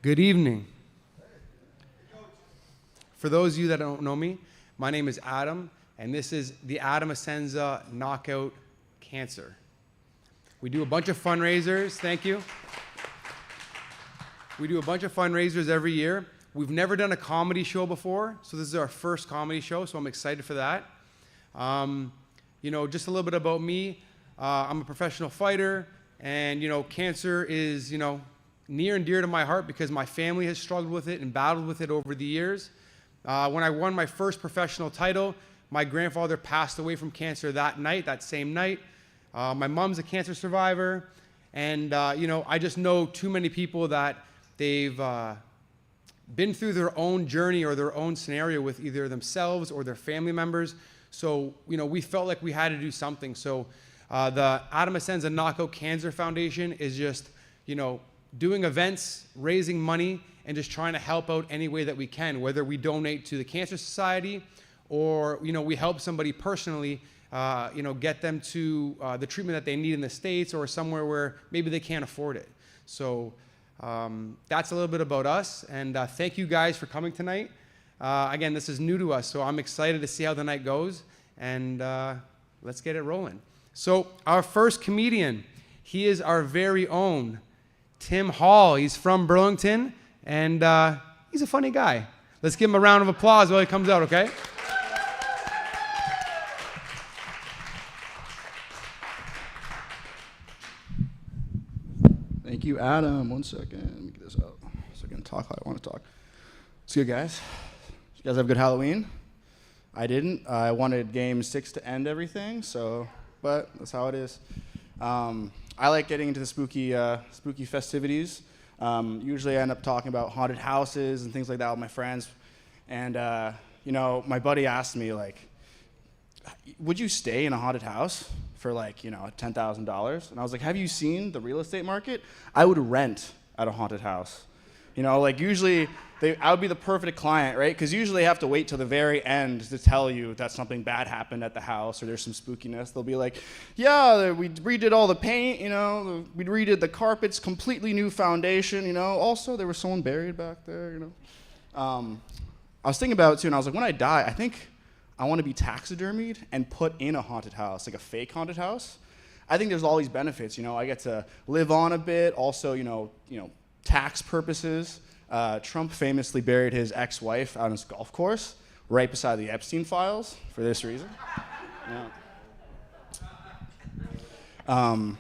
Good evening. For those of you that don't know me, my name is Adam, and this is the Adam Asenza Knockout Cancer. We do a bunch of fundraisers. Thank you. We do a bunch of fundraisers every year. We've never done a comedy show before, so this is our first comedy show, so I'm excited for that. Just a little bit about me. I'm a professional fighter, and, cancer is, near and dear to my heart because my family has struggled with it and battled with it over the years. When I won my first professional title, my grandfather passed away from cancer that same night. My mom's a cancer survivor, and, I just know too many people that they've been through their own journey or their own scenario with either themselves or their family members. So, we felt like we had to do something. So the Adam Asenza Knockout Cancer Foundation is just, doing events, raising money, and just trying to help out any way that we can, whether we donate to the Cancer Society or, we help somebody personally, get them to the treatment that they need in the States or somewhere where maybe they can't afford it. So that's a little bit about us, and thank you guys for coming tonight. Again, this is new to us, so I'm excited to see how the night goes, and let's get it rolling. So our first comedian, he is our very own Tim Hall. He's from Burlington, and he's a funny guy. Let's give him a round of applause while he comes out, okay? Thank you, Adam. 1 second. Let me get this out so I can talk how I want to talk. It's good, guys. You guys have a good Halloween? I didn't. I wanted Game 6 to end everything, but that's how it is. I like getting into the spooky festivities. Usually I end up talking about haunted houses and things like that with my friends. And, my buddy asked me, would you stay in a haunted house for $10,000? And I was like, have you seen the real estate market? I would rent at a haunted house. Usually I would be the perfect client, right? Because usually they have to wait till the very end to tell you that something bad happened at the house or there's some spookiness. They'll be like, yeah, we redid all the paint, we redid the carpets, completely new foundation, Also, there was someone buried back there, I was thinking about it too, and I was like, when I die, I think I want to be taxidermied and put in a haunted house, like a fake haunted house. I think there's all these benefits, I get to live on a bit, also, tax purposes. Trump famously buried his ex-wife on his golf course right beside the Epstein files for this reason. Yeah.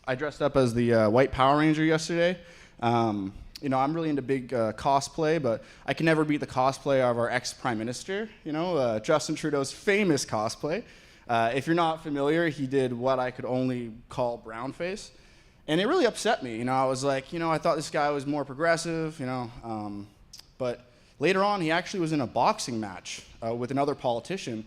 I dressed up as the White Power Ranger yesterday. I'm really into big cosplay, but I can never beat the cosplay of our ex-prime minister, Justin Trudeau's famous cosplay. If you're not familiar, he did what I could only call brownface. And it really upset me. I was like, I thought this guy was more progressive, but later on, he actually was in a boxing match with another politician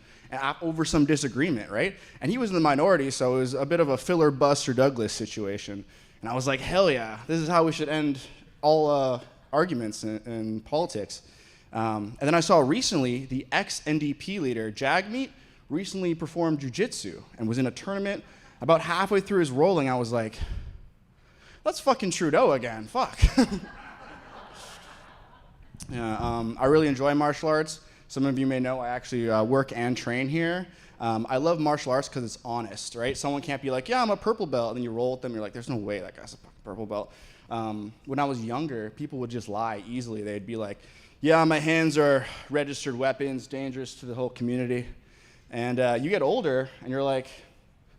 over some disagreement, right? And he was in the minority, so it was a bit of a filler Buster Douglas situation. And I was like, hell yeah, this is how we should end all arguments in politics. And then I saw recently the ex-NDP leader, Jagmeet, recently performed jiu-jitsu and was in a tournament. About halfway through his rolling, I was like, that's fucking Trudeau again, fuck. Yeah, I really enjoy martial arts. Some of you may know I actually work and train here. I love martial arts because it's honest, right? Someone can't be like, yeah, I'm a purple belt, and then you roll with them, you're like, there's no way that guy's a fucking purple belt. When I was younger, people would just lie easily. They'd be like, yeah, my hands are registered weapons, dangerous to the whole community. And you get older, and you're like,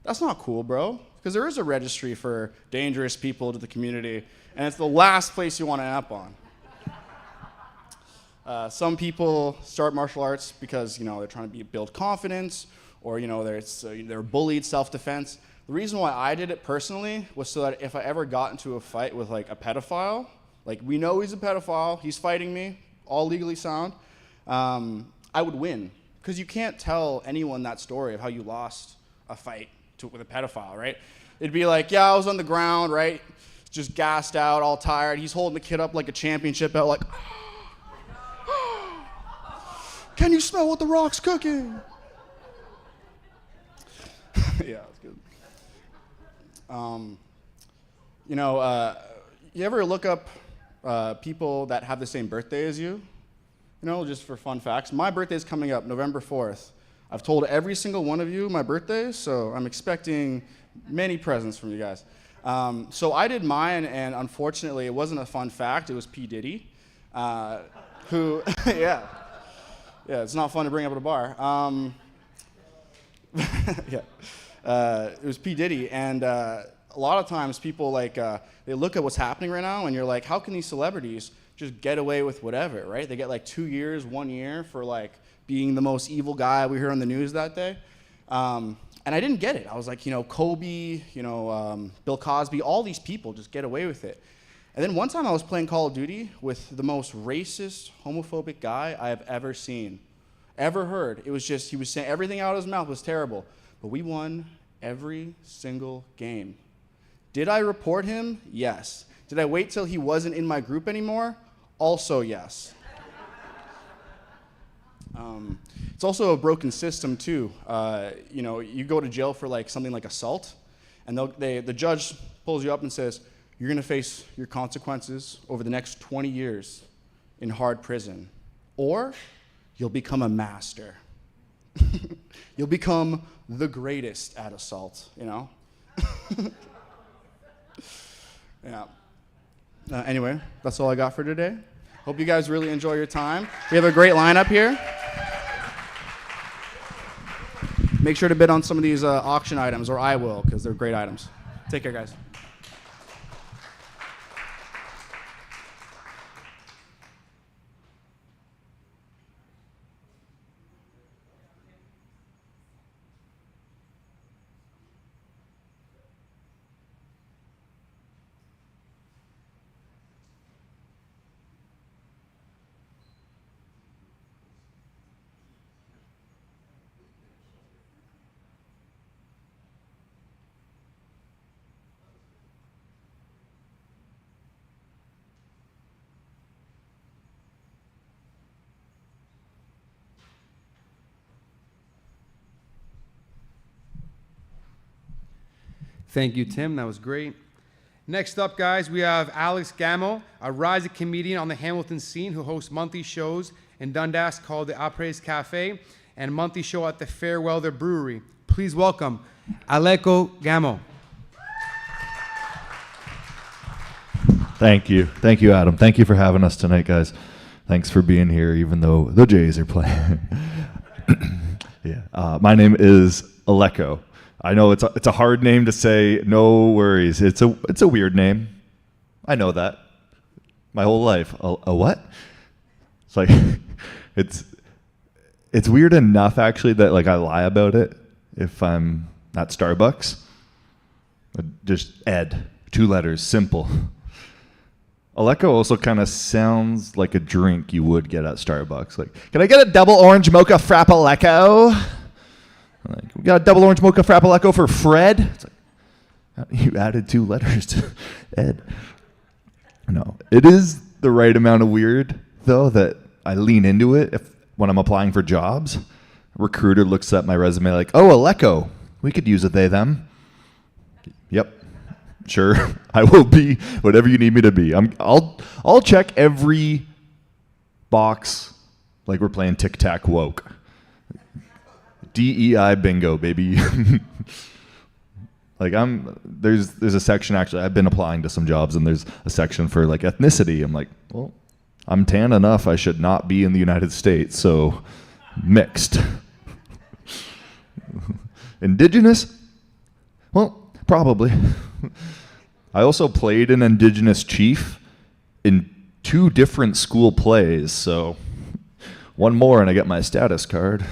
that's not cool, bro. Because there is a registry for dangerous people to the community, and it's the last place you want to end up on. Some people start martial arts because they're trying to build confidence, or they're bullied, self-defense. The reason why I did it personally was so that if I ever got into a fight with a pedophile, we know he's a pedophile, he's fighting me, all legally sound, I would win. Because you can't tell anyone that story of how you lost a fight with a pedophile, right? It'd be like, yeah, I was on the ground, right? Just gassed out, all tired. He's holding the kid up like a championship belt, like, can you smell what the Rock's cooking? Yeah, that's good. You ever look up people that have the same birthday as you, just for fun facts. My birthday is coming up November 4th. I've told every single one of you my birthday, so I'm expecting many presents from you guys. So I did mine, and unfortunately, it wasn't a fun fact. It was P. Diddy, who, yeah, it's not fun to bring up at a bar. It was P. Diddy, and a lot of times people they look at what's happening right now, and you're like, how can these celebrities just get away with whatever, right? They get 2 years, 1 year for being the most evil guy we heard on the news that day. And I didn't get it. I was like, Kobe, Bill Cosby, all these people just get away with it. And then one time I was playing Call of Duty with the most racist, homophobic guy I have ever seen, ever heard. It was just, he was saying everything out of his mouth was terrible. But we won every single game. Did I report him? Yes. Did I wait till he wasn't in my group anymore? Also yes. It's also a broken system too. You go to jail for something like assault, and the judge pulls you up and says, you're gonna face your consequences over the next 20 years in hard prison, or you'll become a master. You'll become the greatest at assault, Yeah. Anyway, that's all I got for today. Hope you guys really enjoy your time. We have a great lineup here. Make sure to bid on some of these auction items, or I will, because they're great items. Take care, guys. Thank you, Tim. That was great. Next up, guys, we have Alex Gamo, a rising comedian on the Hamilton scene who hosts monthly shows in Dundas called the Après Cafe and a monthly show at the Fairweather Brewery. Please welcome Aleco Gamo. Thank you. Thank you, Adam. Thank you for having us tonight, guys. Thanks for being here, even though the Jays are playing. Yeah. My name is Aleco. I know it's a hard name to say. No worries. It's a weird name. I know that. My whole life. A what? It's like it's weird enough actually that I lie about it if I'm at Starbucks. Just Ed, 2 letters, simple. Aleco also kind of sounds like a drink you would get at Starbucks. Can I get a double orange mocha frappe Aleco? We got a double orange mocha frappe Aleco for Fred. It's you added 2 letters to Ed. No, it is the right amount of weird though that I lean into it when I'm applying for jobs. A recruiter looks at my resume oh, Aleco, we could use a they them. Yep, sure, I will be whatever you need me to be. I'll check every box we're playing tic tac woke. DEI bingo, baby. There's a section actually. I've been applying to some jobs, and there's a section for ethnicity. I'm well, I'm tan enough. I should not be in the United States, so mixed. Indigenous? Well, probably. I also played an Indigenous chief in 2 different school plays, so one more and I get my status card.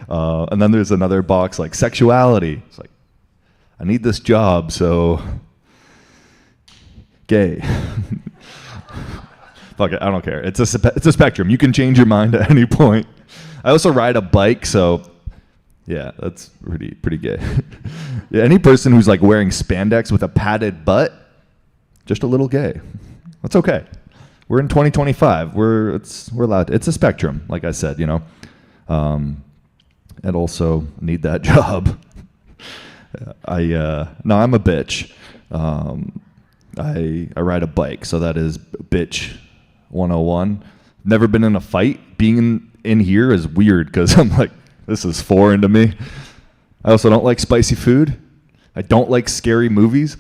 And then there's another box sexuality. It's I need this job, so gay. Fuck it, I don't care. It's a spectrum. You can change your mind at any point. I also ride a bike, so yeah, that's pretty gay. Yeah, any person who's wearing spandex with a padded butt, just a little gay. That's okay. We're in 2025. We're allowed. It's a spectrum, like I said, and also need that job. I'm a bitch. I ride a bike, so that is bitch 101. Never been in a fight. Being in here is weird because I'm like, this is foreign to me. I also don't like spicy food. I don't like scary movies.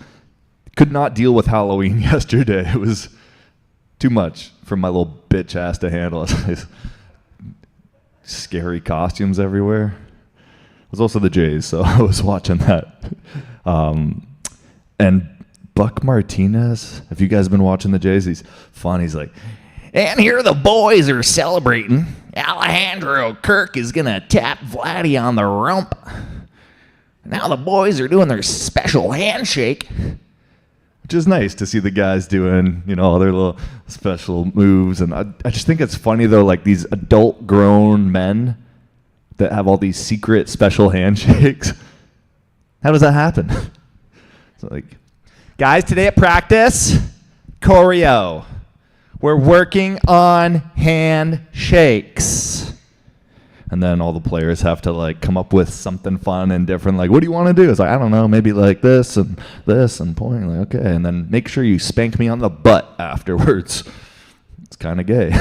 Could not deal with Halloween yesterday. It was too much for my little bitch ass to handle. Scary costumes everywhere. It was also the Jays, so I was watching that. And Buck Martinez, have you guys been watching the Jays? He's fun. He's like, and here the boys are celebrating. Alejandro Kirk is going to tap Vladdy on the rump. Now the boys are doing their special handshake. Which is nice to see the guys doing, all their little special moves. And I just think it's funny, though, like these adult grown men that have all these secret special handshakes. How does that happen? It's like, guys, today at practice, choreo. We're working on handshakes. And then all the players have to like come up with something fun and different. Like, what do you want to do? It's like, I don't know, maybe like this and point. Like, okay. And then make sure you spank me on the butt afterwards. It's kind of gay.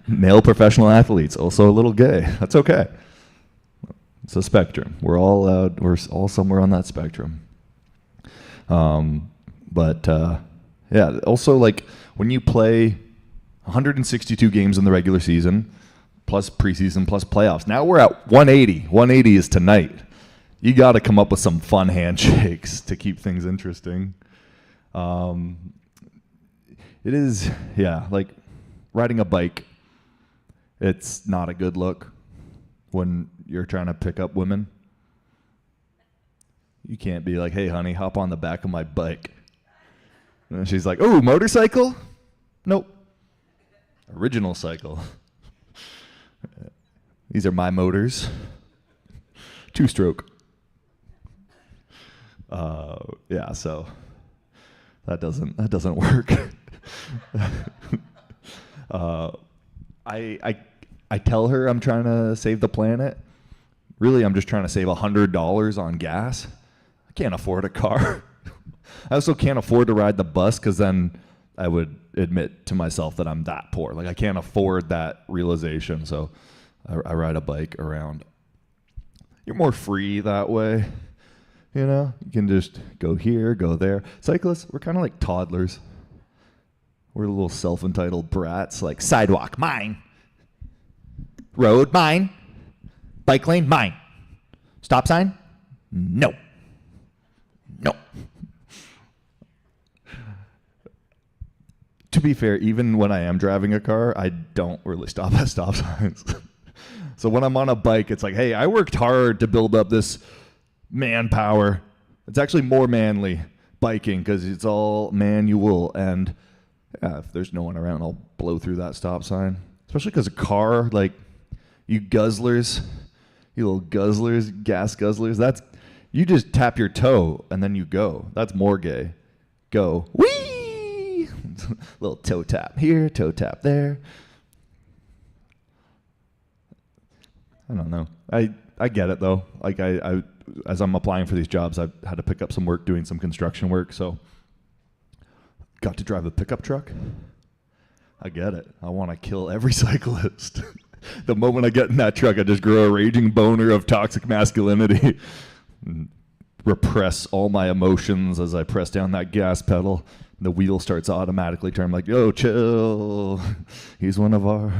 Male professional athletes, also a little gay. That's okay. It's a spectrum. We're all somewhere on that spectrum. Yeah, also like when you play 162 games in the regular season, plus preseason, plus playoffs. Now we're at 180. 180 is tonight. You got to come up with some fun handshakes to keep things interesting. It is, like riding a bike. It's not a good look when you're trying to pick up women. You can't be like, hey, honey, hop on the back of my bike. And she's like, oh, motorcycle? Nope. Original cycle. These are my motors. 2-stroke. So that doesn't work. I tell her I'm trying to save the planet. Really, I'm just trying to save $100 on gas. I can't afford a car. I also can't afford to ride the bus because then I would admit to myself that I'm that poor. Like I can't afford that realization, so I ride a bike around. You're more free that way, You can just go here, go there. Cyclists, we're kind of like toddlers. We're little self-entitled brats, like sidewalk, mine. Road, mine. Bike lane, mine. Stop sign? No. To be fair, even when I am driving a car, I don't really stop at stop signs. So when I'm on a bike, it's like, hey, I worked hard to build up this manpower. It's actually more manly biking because it's all manual. And if there's no one around, I'll blow through that stop sign. Especially because a car, like you guzzlers, you little guzzlers, gas guzzlers, you just tap your toe and then you go. That's more gay. Go. Whee! Little toe tap here, toe tap there. I don't know. I get it though. Like I as I'm applying for these jobs, I've had to pick up some work doing some construction work, so got to drive a pickup truck. I get it. I want to kill every cyclist. The moment I get in that truck, I just grow a raging boner of toxic masculinity. Repress all my emotions as I press down that gas pedal. The wheel starts automatically turning. I'm like, yo, chill. He's one of ours.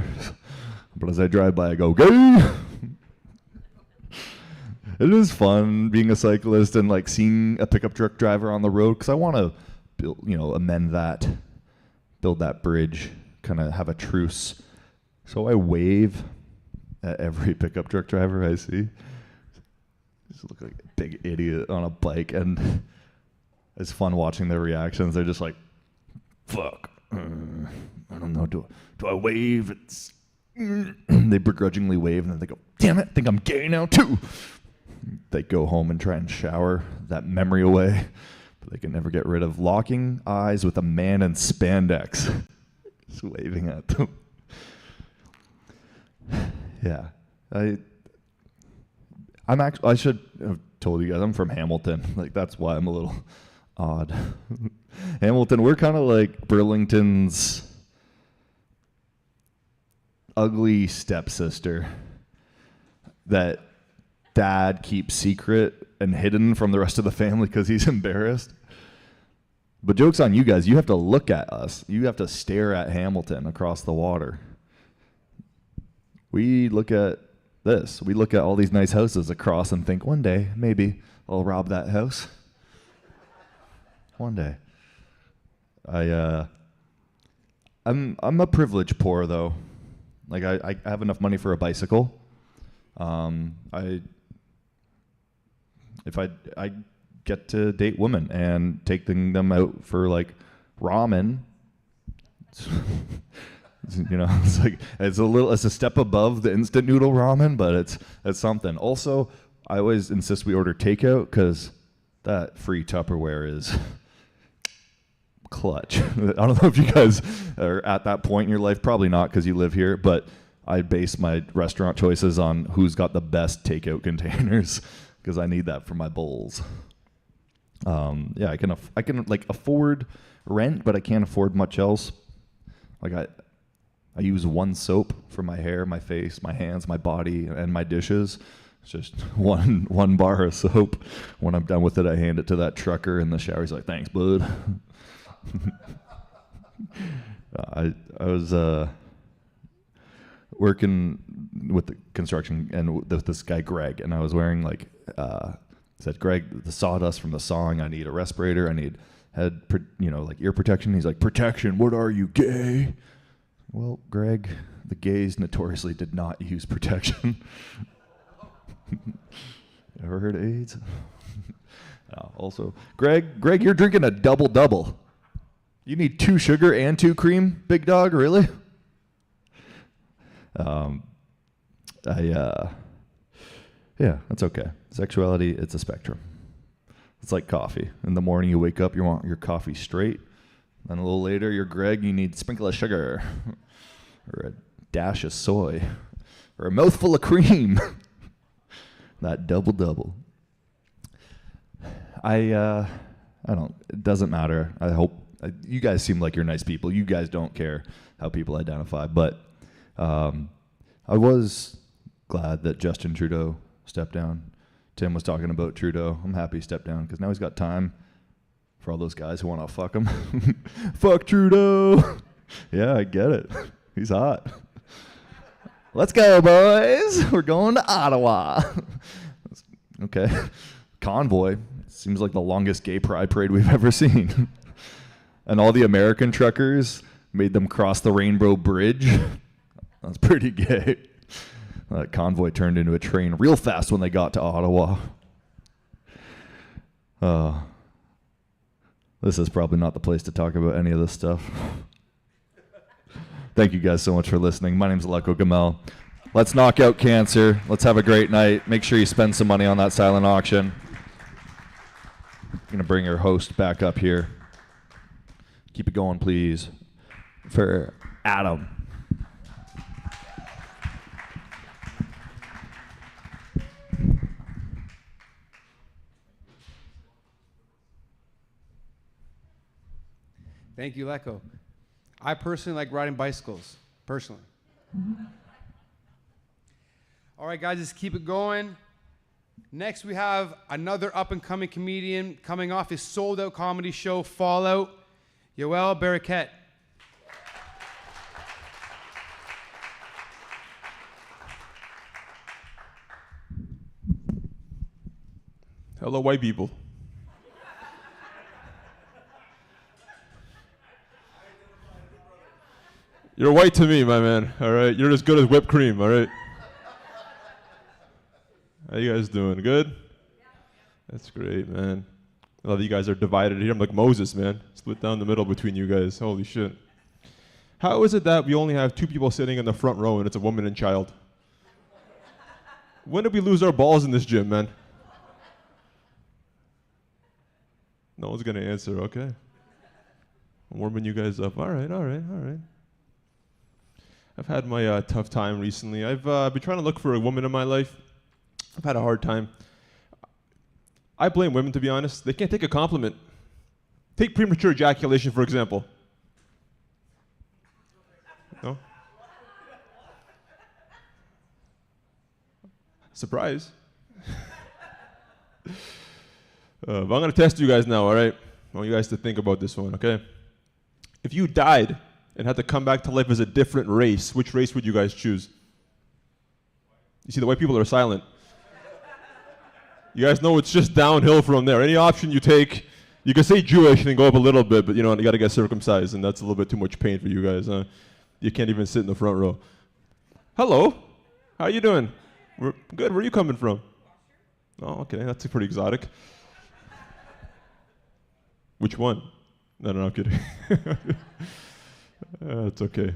But as I drive by, I go, gay. It is fun being a cyclist and like seeing a pickup truck driver on the road because I want to build, build that bridge, kind of have a truce. So I wave at every pickup truck driver I see. Just look like a big idiot on a bike, and it's fun watching their reactions. They're just like, fuck. I don't know. Do I wave? They begrudgingly wave, and then they go, damn it, I think I'm gay now too. They go home and try and shower that memory away, but they can never get rid of locking eyes with a man in spandex. Just waving at them. Yeah. I should have told you guys I'm from Hamilton. Like that's why I'm a little odd. Hamilton, we're kind of like Burlington's ugly stepsister that dad keeps secret and hidden from the rest of the family because he's embarrassed. But joke's on you guys. You have to look at us. You have to stare at Hamilton across the water. We look at this. We look at all these nice houses across and think, one day, maybe I'll rob that house. One day. I'm a privileged poor though. Like I have enough money for a bicycle. If I get to date women and taking them out for like ramen. You know, it's like it's a step above the instant noodle ramen, but it's something. Also, I always insist we order takeout because that free Tupperware is clutch. I don't know if you guys are at that point in your life, probably not because you live here, but I base my restaurant choices on who's got the best takeout containers because I need that for my bowls. Yeah, I can like afford rent, but I can't afford much else. Like I use one soap for my hair, my face, my hands, my body, and my dishes. It's just one bar of soap. When I'm done with it, I hand it to that trucker in the shower. He's like, "Thanks, bud." I was working with the construction and with this guy Greg, and I was wearing like said, "Greg, the sawdust from the sawing. I need a respirator. I need head, like ear protection." He's like, "Protection? What are you, gay?" Well, Greg, the gays notoriously did not use protection. Ever heard of AIDS? Also, Greg, you're drinking a double-double. You need 2 sugar and 2 cream, big dog, really? Yeah, that's okay. Sexuality, it's a spectrum. It's like coffee. In the morning you wake up, you want your coffee straight. Then a little later, you're Greg, you need a sprinkle of sugar, or a dash of soy, or a mouthful of cream. That double-double. I don't, it doesn't matter. I hope, you guys seem like you're nice people. You guys don't care how people identify, but I was glad that Justin Trudeau stepped down. Tim was talking about Trudeau. I'm happy he stepped down because now he's got time for all those guys who want to fuck him. Fuck Trudeau. Yeah, I get it. He's hot. Let's go, boys. We're going to Ottawa. Okay. Convoy. Seems like the longest gay pride parade we've ever seen. And all the American truckers made them cross the Rainbow Bridge. That's pretty gay. That convoy turned into a train real fast when they got to Ottawa. This is probably not the place to talk about any of this stuff. Thank you guys so much for listening. My name's Aleko Gamel. Let's knock out cancer. Let's have a great night. Make sure you spend some money on that silent auction. I'm going to bring your host back up here. Keep it going, please. For Adam. Thank you, Leko. I personally like riding bicycles, personally. All right, guys, let's keep it going. Next, we have another up-and-coming comedian coming off his sold-out comedy show, Fallout, Yoel Baraket. Hello, white people. You're white to me, my man, all right? You're as good as whipped cream, all right? How you guys doing? Good? That's great, man. I love that you guys are divided here. I'm like Moses, man. Split down the middle between you guys. Holy shit. How is it that we only have 2 people sitting in the front row and it's a woman and child? When did we lose our balls in this gym, man? No one's gonna answer, okay. I'm warming you guys up. All right. I've had my tough time recently. I've been trying to look for a woman in my life. I've had a hard time. I blame women, to be honest. They can't take a compliment. Take premature ejaculation, for example. No? Surprise. But I'm going to test you guys now, all right? I want you guys to think about this one, okay? If you died and had to come back to life as a different race, which race would you guys choose? You see, the white people are silent. You guys know it's just downhill from there. Any option you take, you can say Jewish and then go up a little bit, but you know, you got to get circumcised, and that's a little bit too much pain for you guys, huh? You can't even sit in the front row. Hello, how you doing? Good, where are you coming from? Oh, okay, that's pretty exotic. Which one? No, I'm kidding. It's okay.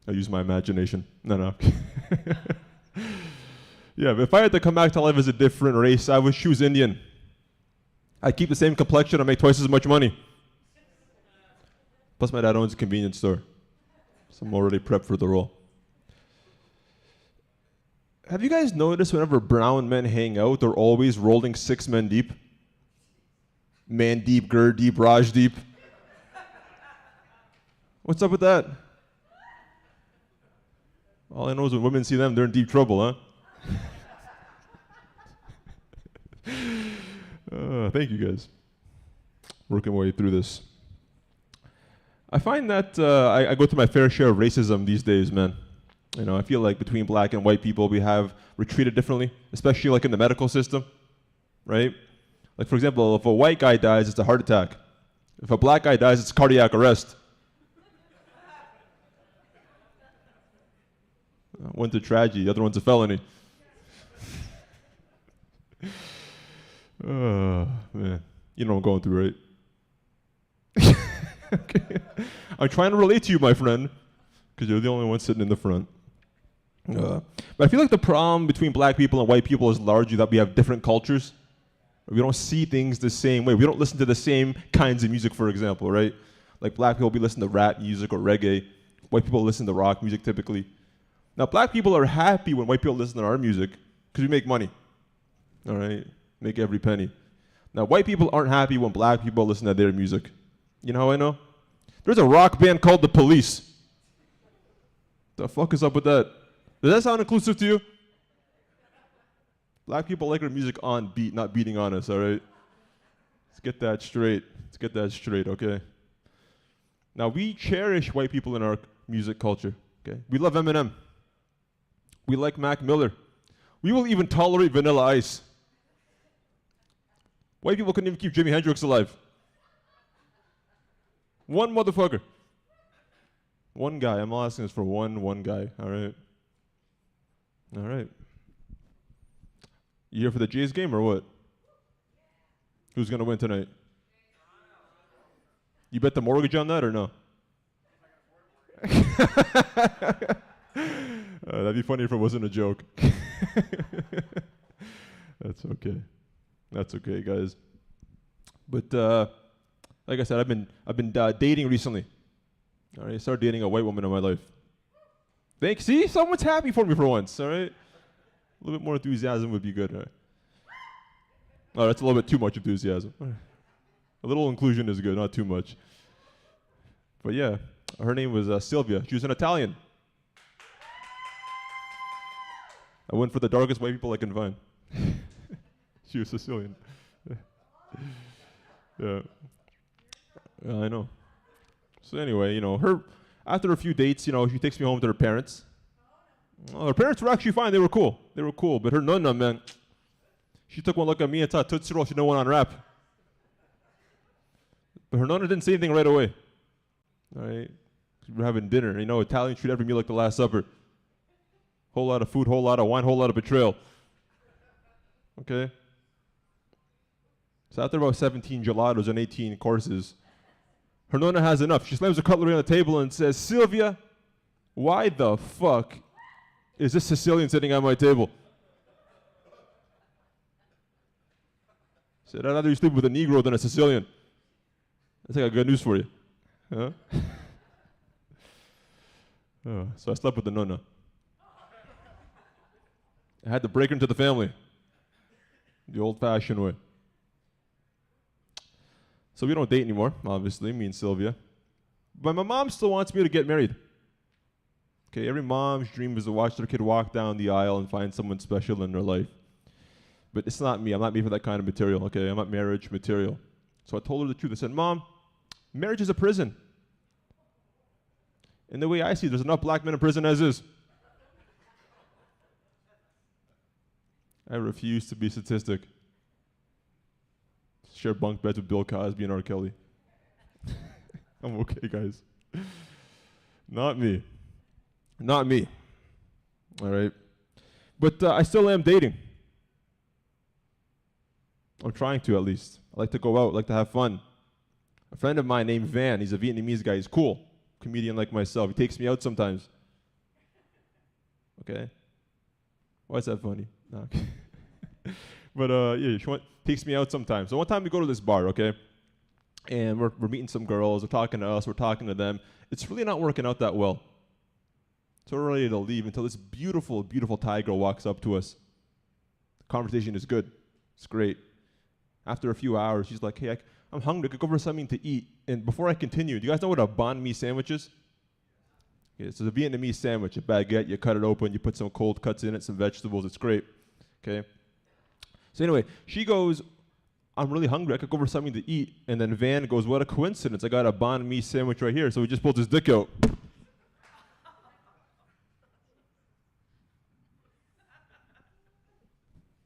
I use my imagination. No. Yeah, but if I had to come back to life as a different race, I would choose Indian. I'd keep the same complexion, I'd make twice as much money. Plus my dad owns a convenience store, so I'm already prepped for the role. Have you guys noticed whenever brown men hang out, they're always rolling 6 men deep? Man deep, Gur deep, Raj deep. What's up with that? All I know is when women see them, they're in deep trouble, huh? Thank you guys. Working my way through this. I find that I go through my fair share of racism these days, man. You know, I feel like between black and white people, we're treated differently, especially like in the medical system, right? Like, for example, if a white guy dies, it's a heart attack. If a black guy dies, it's cardiac arrest. One's a tragedy, the other one's a felony. Man. You know what I'm going through, right? Okay. I'm trying to relate to you, my friend, because you're the only one sitting in the front. But I feel like the problem between black people and white people is largely that we have different cultures. We don't see things the same way. We don't listen to the same kinds of music, for example, right? Like black people, we listen to rap music or reggae. White people listen to rock music typically. Now, black people are happy when white people listen to our music because we make money, all right? Make every penny. Now, white people aren't happy when black people listen to their music. You know how I know? There's a rock band called The Police. The fuck is up with that? Does that sound inclusive to you? Black people like our music on beat, not beating on us, all right? Let's get that straight. Let's get that straight, okay? Now, we cherish white people in our music culture, okay? We love Eminem. We like Mac Miller. We will even tolerate Vanilla Ice. White people couldn't even keep Jimi Hendrix alive. One motherfucker. One guy. I'm asking this for one guy, all right? All right. You here for the Jays game or what? Who's going to win tonight? You bet the mortgage on that or no? That'd be funny if it wasn't a joke. That's okay. That's okay, guys. But like I said, I've been dating recently. All right, I started dating a white woman in my life. Thanks. See, someone's happy for me for once. All right. A little bit more enthusiasm would be good, right? Oh, that's a little bit too much enthusiasm. A little inclusion is good, not too much. But yeah, her name was Sylvia. She was an Italian. I went for the darkest white people I can find. She was Sicilian. Yeah. I know. So anyway, you know, after a few dates, you know, she takes me home to her parents. Well, her parents were actually fine. They were cool. But her nonna, man, she took one look at me and thought, Tootsie Roll, she didn't want to unwrap. But her nonna didn't say anything right away. All right? We were having dinner. You know, Italians treat every meal like the Last Supper. Whole lot of food, whole lot of wine, whole lot of betrayal. Okay? So after about 17 gelatos and 18 courses, her nonna has enough. She slams her cutlery on the table and says, Sylvia, why the fuck is this Sicilian sitting at my table? I said, I'd rather you sleep with a Negro than a Sicilian. That's like I got good news for you. Huh? So I slept with the nonna. I had to break her into the family. The old-fashioned way. So we don't date anymore, obviously, me and Sylvia. But my mom still wants me to get married. Okay, every mom's dream is to watch their kid walk down the aisle and find someone special in their life. But it's not me. I'm not made for that kind of material, okay? I'm not marriage material. So I told her the truth. I said, Mom, marriage is a prison. And the way I see it, there's enough black men in prison as is. I refuse to be a statistic. Share bunk beds with Bill Cosby and R. Kelly. I'm okay, guys. Not me. Not me. All right. But I still am dating. I'm trying to, at least. I like to go out, I like to have fun. A friend of mine named Van, he's a Vietnamese guy. He's cool. Comedian like myself. He takes me out sometimes. Okay? Why is that funny? No, okay. But yeah, takes me out sometimes. So one time we go to this bar, okay? And we're meeting some girls. They're talking to us. We're talking to them. It's really not working out that well. So we're ready to leave until this beautiful, beautiful Thai girl walks up to us. The conversation is good. It's great. After a few hours, she's like, hey, I'm hungry. I could go for something to eat. And before I continue, do you guys know what a banh mi sandwich is? Okay, so it's a Vietnamese sandwich, a baguette. You cut it open. You put some cold cuts in it, some vegetables. It's great. Okay? So anyway, she goes, I'm really hungry. I could go for something to eat. And then Van goes, what a coincidence. I got a banh mi sandwich right here. So he just pulls his dick out.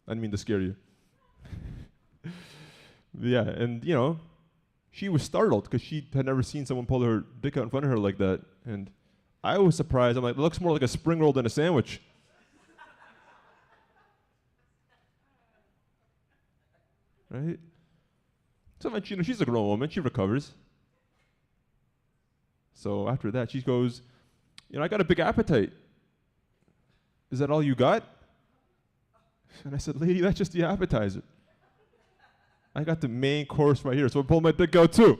I didn't mean to scare you. Yeah, and you know, she was startled because she had never seen someone pull her dick out in front of her like that. And I was surprised. I'm like, it looks more like a spring roll than a sandwich. Right? So you know, she's a grown woman. She recovers. So after that, she goes, you know, I got a big appetite. Is that all you got? And I said, lady, that's just the appetizer. I got the main course right here, so I pulled my dick out too.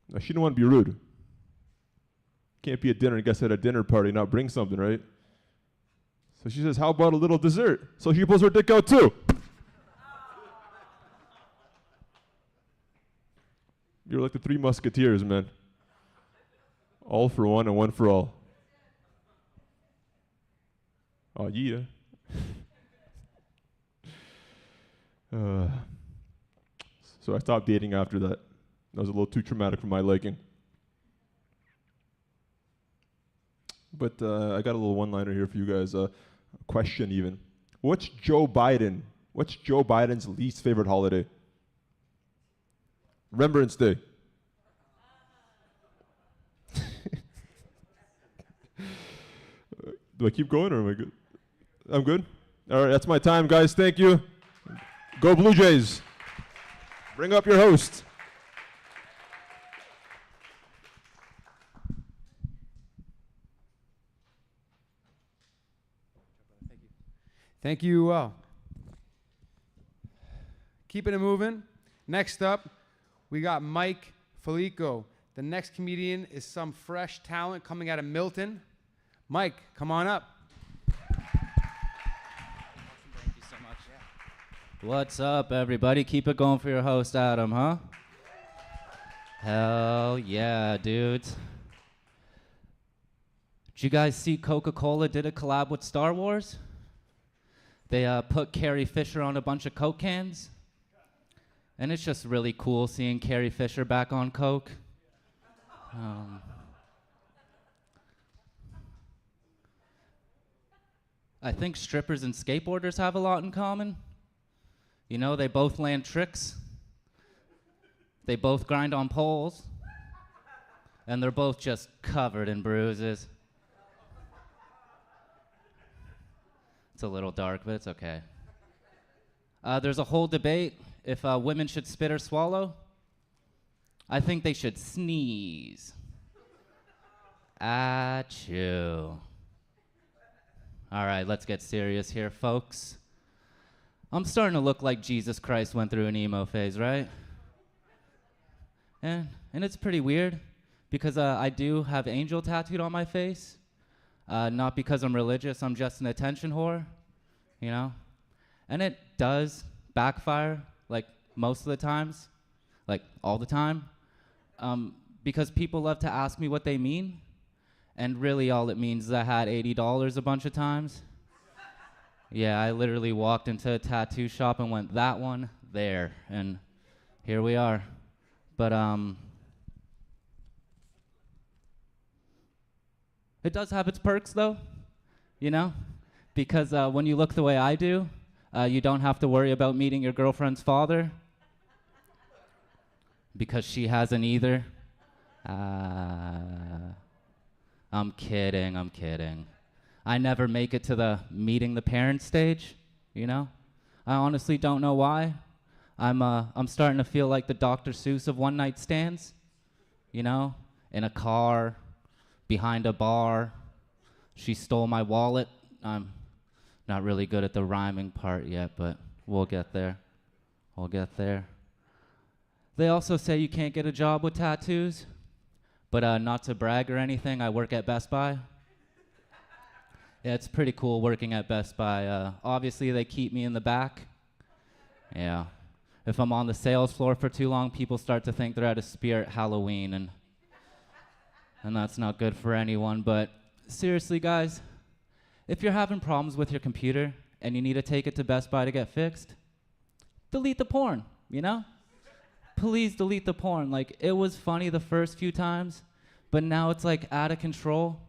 Now, she didn't want to be rude. Can't be at dinner and guest at a dinner party, not bring something, right? So she says, how about a little dessert? So she pulls her dick out too. You're like the Three Musketeers, man. All for one and one for all. Oh, yeah. So I stopped dating after that. That was a little too traumatic for my liking. But I got a little one-liner here for you guys. A question even. What's Joe Biden's least favorite holiday? Remembrance Day. Do I keep going or am I good? I'm good? All right, that's my time, guys. Thank you. Go Blue Jays. Bring up your host. Thank you. Keeping it moving. Next up, we got Mike Felico. The next comedian is some fresh talent coming out of Milton. Mike, come on up. Thank you so much. What's up, everybody? Keep it going for your host, Adam, huh? Hell yeah, dudes. Did you guys see Coca-Cola did a collab with Star Wars? They put Carrie Fisher on a bunch of Coke cans. And it's just really cool seeing Carrie Fisher back on Coke. I think strippers and skateboarders have a lot in common. You know, they both land tricks. They both grind on poles. And they're both just covered in bruises. It's a little dark, but it's okay. There's a whole debate if women should spit or swallow. I think they should sneeze. Achoo. All right, let's get serious here, folks. I'm starting to look like Jesus Christ went through an emo phase, right? And it's pretty weird because I do have angel tattooed on my face. Not because I'm religious, I'm just an attention whore, you know? And it does backfire, like most of the times, like all the time, because people love to ask me what they mean, and really all it means is I had $80 a bunch of times. Yeah, I literally walked into a tattoo shop and went, that one, there, and here we are. But it does have its perks though, you know? Because when you look the way I do, you don't have to worry about meeting your girlfriend's father. Because she hasn't either. I'm kidding. I never make it to the meeting the parents stage, you know? I honestly don't know why. I'm starting to feel like the Dr. Seuss of one night stands, you know? In a car, behind a bar. She stole my wallet. I'm not really good at the rhyming part yet, but we'll get there. We'll get there. They also say you can't get a job with tattoos, but not to brag or anything, I work at Best Buy. Yeah, it's pretty cool working at Best Buy. Obviously, they keep me in the back. Yeah. If I'm on the sales floor for too long, people start to think they're at a Spirit Halloween, and that's not good for anyone. But seriously, guys, if you're having problems with your computer and you need to take it to Best Buy to get fixed, delete the porn, you know? Please delete the porn. Like, it was funny the first few times, but now it's like out of control.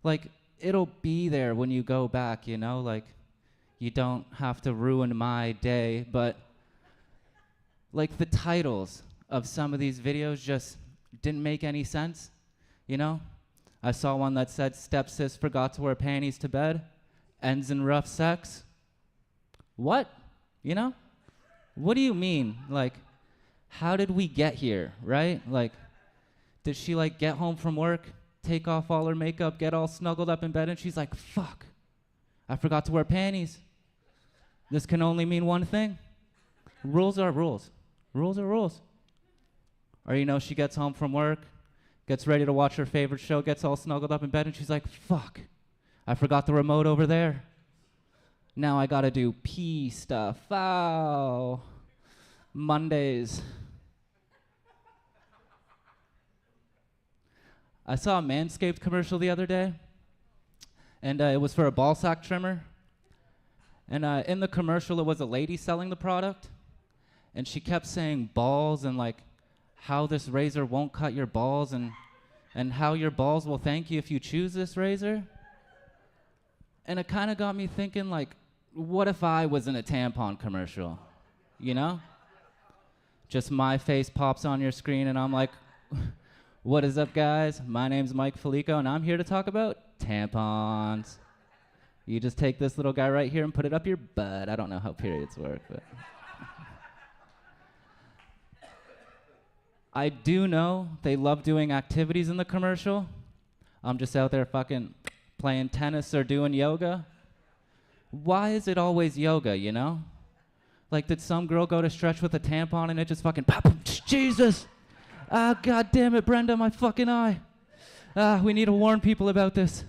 Like, it'll be there when you go back, you know? Like, you don't have to ruin my day, but like the titles of some of these videos just didn't make any sense, you know? I saw one that said, "Stepsis forgot to wear panties to bed, ends in rough sex." What? You know? What do you mean? Like, how did we get here, right? Like, did she like get home from work, take off all her makeup, get all snuggled up in bed, and she's like, fuck, I forgot to wear panties. This can only mean one thing. Rules are rules. Rules are rules. Or, you know, she gets home from work, gets ready to watch her favorite show, gets all snuggled up in bed, and she's like, fuck, I forgot the remote over there. Now I gotta do pee stuff. Oh, Mondays. I saw a Manscaped commercial the other day, and it was for a ball sack trimmer. And in the commercial, it was a lady selling the product, and she kept saying balls and like how this razor won't cut your balls and how your balls will thank you if you choose this razor. And it kind of got me thinking, like, what if I was in a tampon commercial, you know? Just my face pops on your screen, and I'm like, what is up, guys? My name's Mike Felico, and I'm here to talk about tampons. You just take this little guy right here and put it up your butt. I don't know how periods work, but I do know they love doing activities in the commercial. I'm just out there fucking playing tennis or doing yoga. Why is it always yoga, you know? Like, did some girl go to stretch with a tampon and it just fucking pop? Jesus! Ah, God damn it, Brenda, my fucking eye. Ah, we need to warn people about this.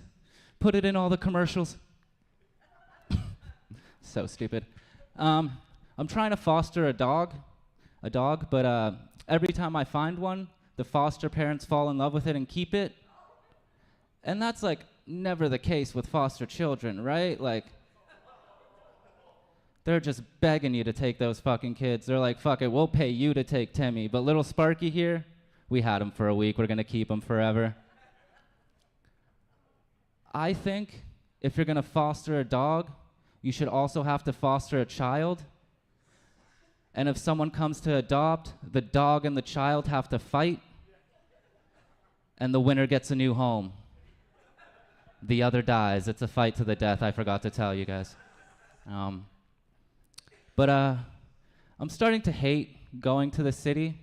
Put it in all the commercials. So stupid. I'm trying to foster a dog, but every time I find one, the foster parents fall in love with it and keep it. And that's like never the case with foster children, right? Like, they're just begging you to take those fucking kids. They're like, fuck it, we'll pay you to take Timmy. But little Sparky here, we had him for a week. We're going to keep him forever. I think if you're going to foster a dog, you should also have to foster a child. And if someone comes to adopt, the dog and the child have to fight. And the winner gets a new home. The other dies. It's a fight to the death. I forgot to tell you guys. But I'm starting to hate going to the city.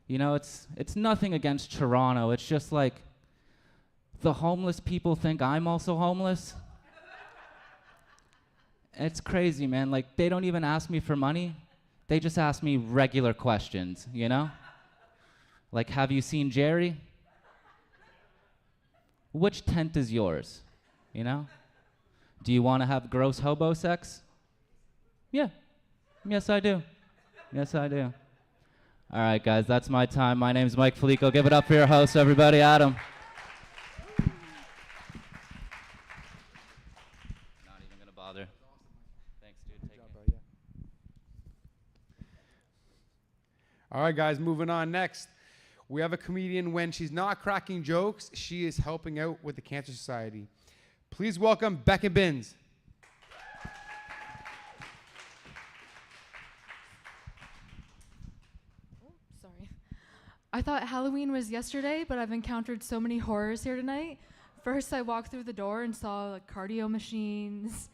You know, it's nothing against Toronto. It's just like the homeless people think I'm also homeless. It's crazy, man. Like, they don't even ask me for money. They just ask me regular questions, you know? Like, have you seen Jerry? Which tent is yours? You know? Do you want to have gross hobo sex? Yeah. Yes, I do. Yes, I do. All right, guys, that's my time. My name's Mike Felico. Give it up for your host, everybody, Adam. Not even gonna bother. Thanks, dude. Take care. All right, guys, moving on next. We have a comedian. When she's not cracking jokes, she is helping out with the Cancer Society. Please welcome Becca Binns. Sorry. I thought Halloween was yesterday, but I've encountered so many horrors here tonight. First, I walked through the door and saw like, cardio machines.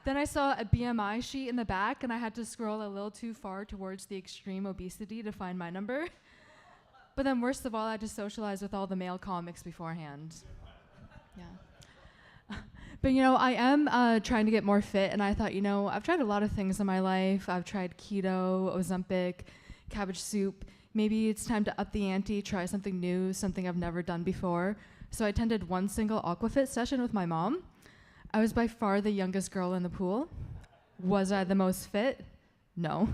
Then I saw a BMI sheet in the back, and I had to scroll a little too far towards the extreme obesity to find my number. But then worst of all, I had to socialize with all the male comics beforehand. Yeah. But I am trying to get more fit, and I thought, I've tried a lot of things in my life. I've tried keto, Ozempic, cabbage soup. Maybe it's time to up the ante, try something new, something I've never done before. So I attended one single Aquafit session with my mom. I was by far the youngest girl in the pool. Was I the most fit? No.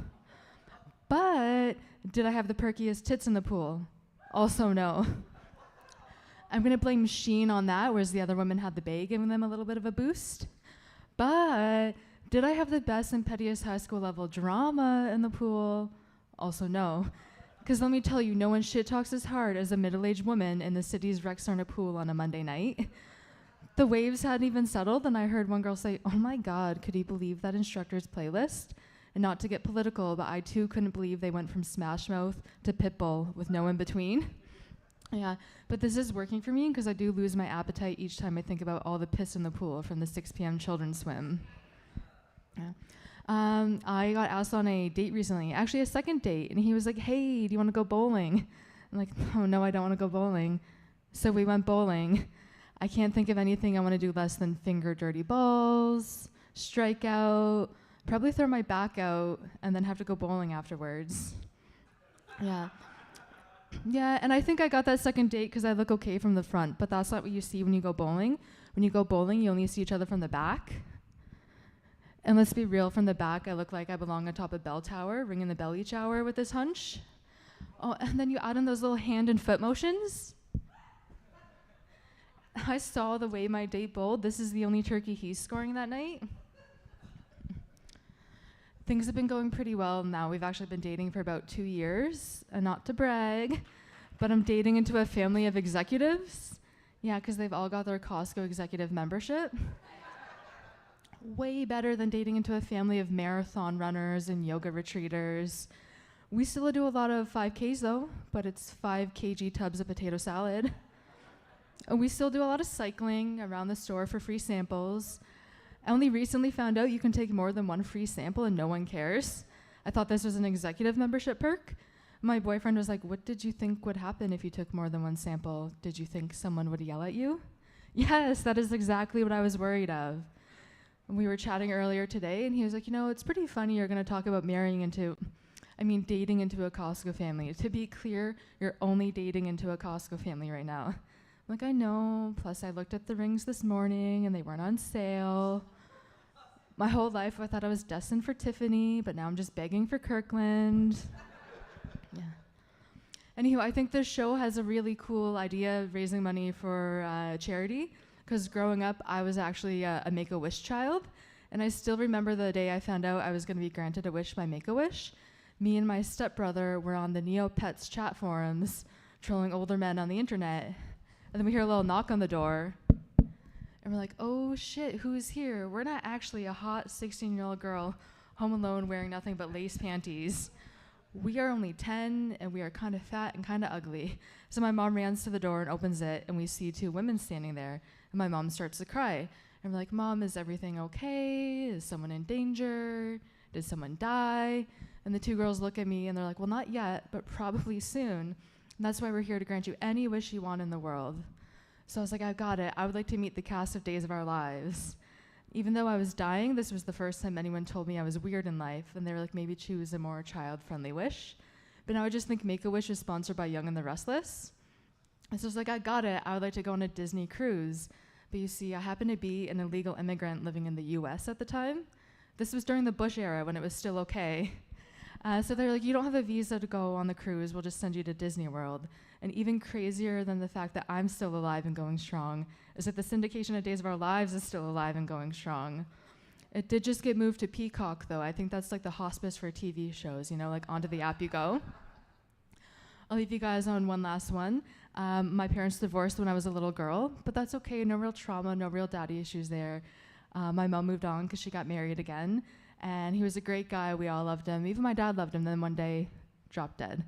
But did I have the perkiest tits in the pool? Also no. I'm gonna blame Sheen on that, whereas the other women had the bae giving them a little bit of a boost. But did I have the best and pettiest high school level drama in the pool? Also no. Because let me tell you, no one shit talks as hard as a middle-aged woman in the city's Rexarna pool on a Monday night. The waves hadn't even settled, and I heard one girl say, "Oh my God, could you believe that instructor's playlist?" And not to get political, but I too couldn't believe they went from Smash Mouth to Pitbull with no in between. Yeah, but this is working for me because I do lose my appetite each time I think about all the piss in the pool from the 6 p.m. children's swim. Yeah. I got asked on a date recently, actually a second date, and he was like, "Hey, do you want to go bowling?" I'm like, "Oh no, I don't want to go bowling." So we went bowling. I can't think of anything I want to do less than finger dirty balls, strike out, probably throw my back out, and then have to go bowling afterwards. Yeah. Yeah, and I think I got that second date because I look okay from the front, but that's not what you see when you go bowling. When you go bowling, you only see each other from the back. And let's be real, from the back, I look like I belong atop a bell tower, ringing the bell each hour with this hunch. Oh, and then you add in those little hand and foot motions. I saw the way my date bowled. This is the only turkey he's scoring that night. Things have been going pretty well now. We've actually been dating for about 2 years, and not to brag, but I'm dating into a family of executives. Yeah, because they've all got their Costco executive membership. Way better than dating into a family of marathon runners and yoga retreaters. We still do a lot of 5Ks though, but it's 5 kg tubs of potato salad. And we still do a lot of cycling around the store for free samples. I only recently found out you can take more than one free sample and no one cares. I thought this was an executive membership perk. My boyfriend was like, "What did you think would happen if you took more than one sample? Did you think someone would yell at you?" Yes, that is exactly what I was worried of. And we were chatting earlier today, and he was like, "It's pretty funny you're going to talk about dating into a Costco family. To be clear, you're only dating into a Costco family right now." I'm like, "I know, plus I looked at the rings this morning and they weren't on sale. My whole life I thought I was destined for Tiffany, but now I'm just begging for Kirkland." Yeah. Anywho, I think this show has a really cool idea of raising money for charity, because growing up, I was actually a Make-A-Wish child, and I still remember the day I found out I was going to be granted a wish by Make-A-Wish. Me and my stepbrother were on the Neopets chat forums, trolling older men on the internet. And then we hear a little knock on the door. And we're like, "Oh shit, who's here? We're not actually a hot 16-year-old girl home alone wearing nothing but lace panties. We are only 10 and we are kind of fat and kind of ugly." So my mom runs to the door and opens it, and we see 2 women standing there. And my mom starts to cry. And we're like, "Mom, is everything okay? Is someone in danger? Did someone die?" And the 2 girls look at me and they're like, "Well, not yet, but probably soon. And that's why we're here to grant you any wish you want in the world." So I was like, "I've got it. I would like to meet the cast of Days of Our Lives." Even though I was dying, this was the first time anyone told me I was weird in life, and they were like, "Maybe choose a more child-friendly wish." But now I just think Make-A-Wish is sponsored by Young and the Restless. And so I was like, "I got it. I would like to go on a Disney cruise." But you see, I happen to be an illegal immigrant living in the US at the time. This was during the Bush era when it was still okay. So they're like, you don't have a visa to go on the cruise, we'll just send you to Disney World. And even crazier than the fact that I'm still alive and going strong is that the syndication of Days of Our Lives is still alive and going strong. It did just get moved to Peacock, though. I think that's like the hospice for TV shows, you know, like onto the app you go. I'll leave you guys on one last one. My parents divorced when I was a little girl, but that's okay. No real trauma, no real daddy issues there. My mom moved on because she got married again, and he was a great guy. We all loved him. Even my dad loved him, then one day dropped dead.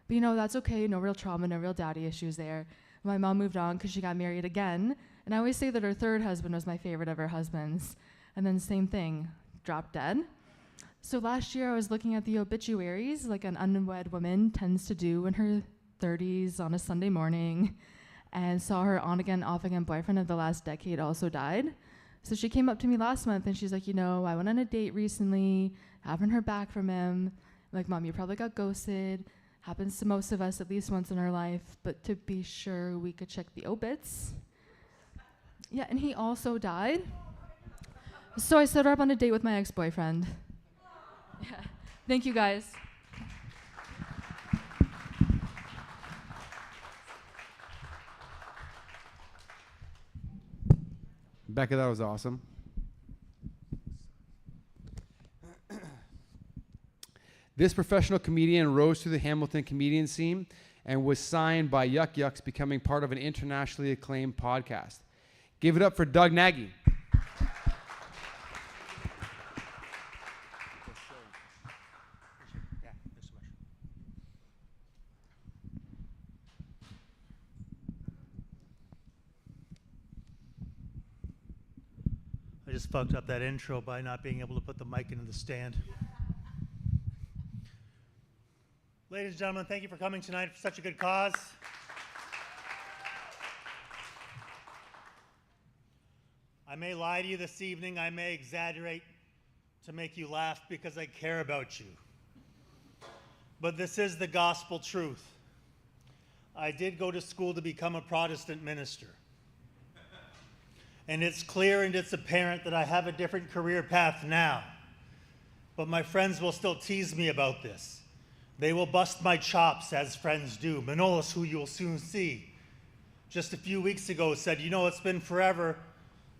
But you know, that's okay. No real trauma, no real daddy issues there. My mom moved on because she got married again, and I always say that her third husband was my favorite of her husbands. And then same thing, dropped dead. So last year I was looking at the obituaries like an unwed woman tends to do in her 30s on a Sunday morning, and saw her on-again, off-again boyfriend of the last decade also died. So she came up to me last month and she's like, you know, I went on a date recently, haven't heard back from him. I'm like, Mom, you probably got ghosted. Happens to most of us at least once in our life, but to be sure we could check the obits. Yeah, and he also died. So I set her up on a date with my ex-boyfriend. Yeah. Thank you, guys. Becca, that was awesome. This professional comedian rose through the Hamilton comedian scene and was signed by Yuck Yucks, becoming part of an internationally acclaimed podcast. Give it up for Doug Nagy. I just fucked up that intro by not being able to put the mic into the stand. Ladies and gentlemen, thank you for coming tonight for such a good cause. I may lie to you this evening, I may exaggerate to make you laugh because I care about you. But this is the gospel truth. I did go to school to become a Protestant minister. And it's clear and it's apparent that I have a different career path now. But my friends will still tease me about this. They will bust my chops, as friends do. Manolis, who you'll soon see, just a few weeks ago said, you know, it's been forever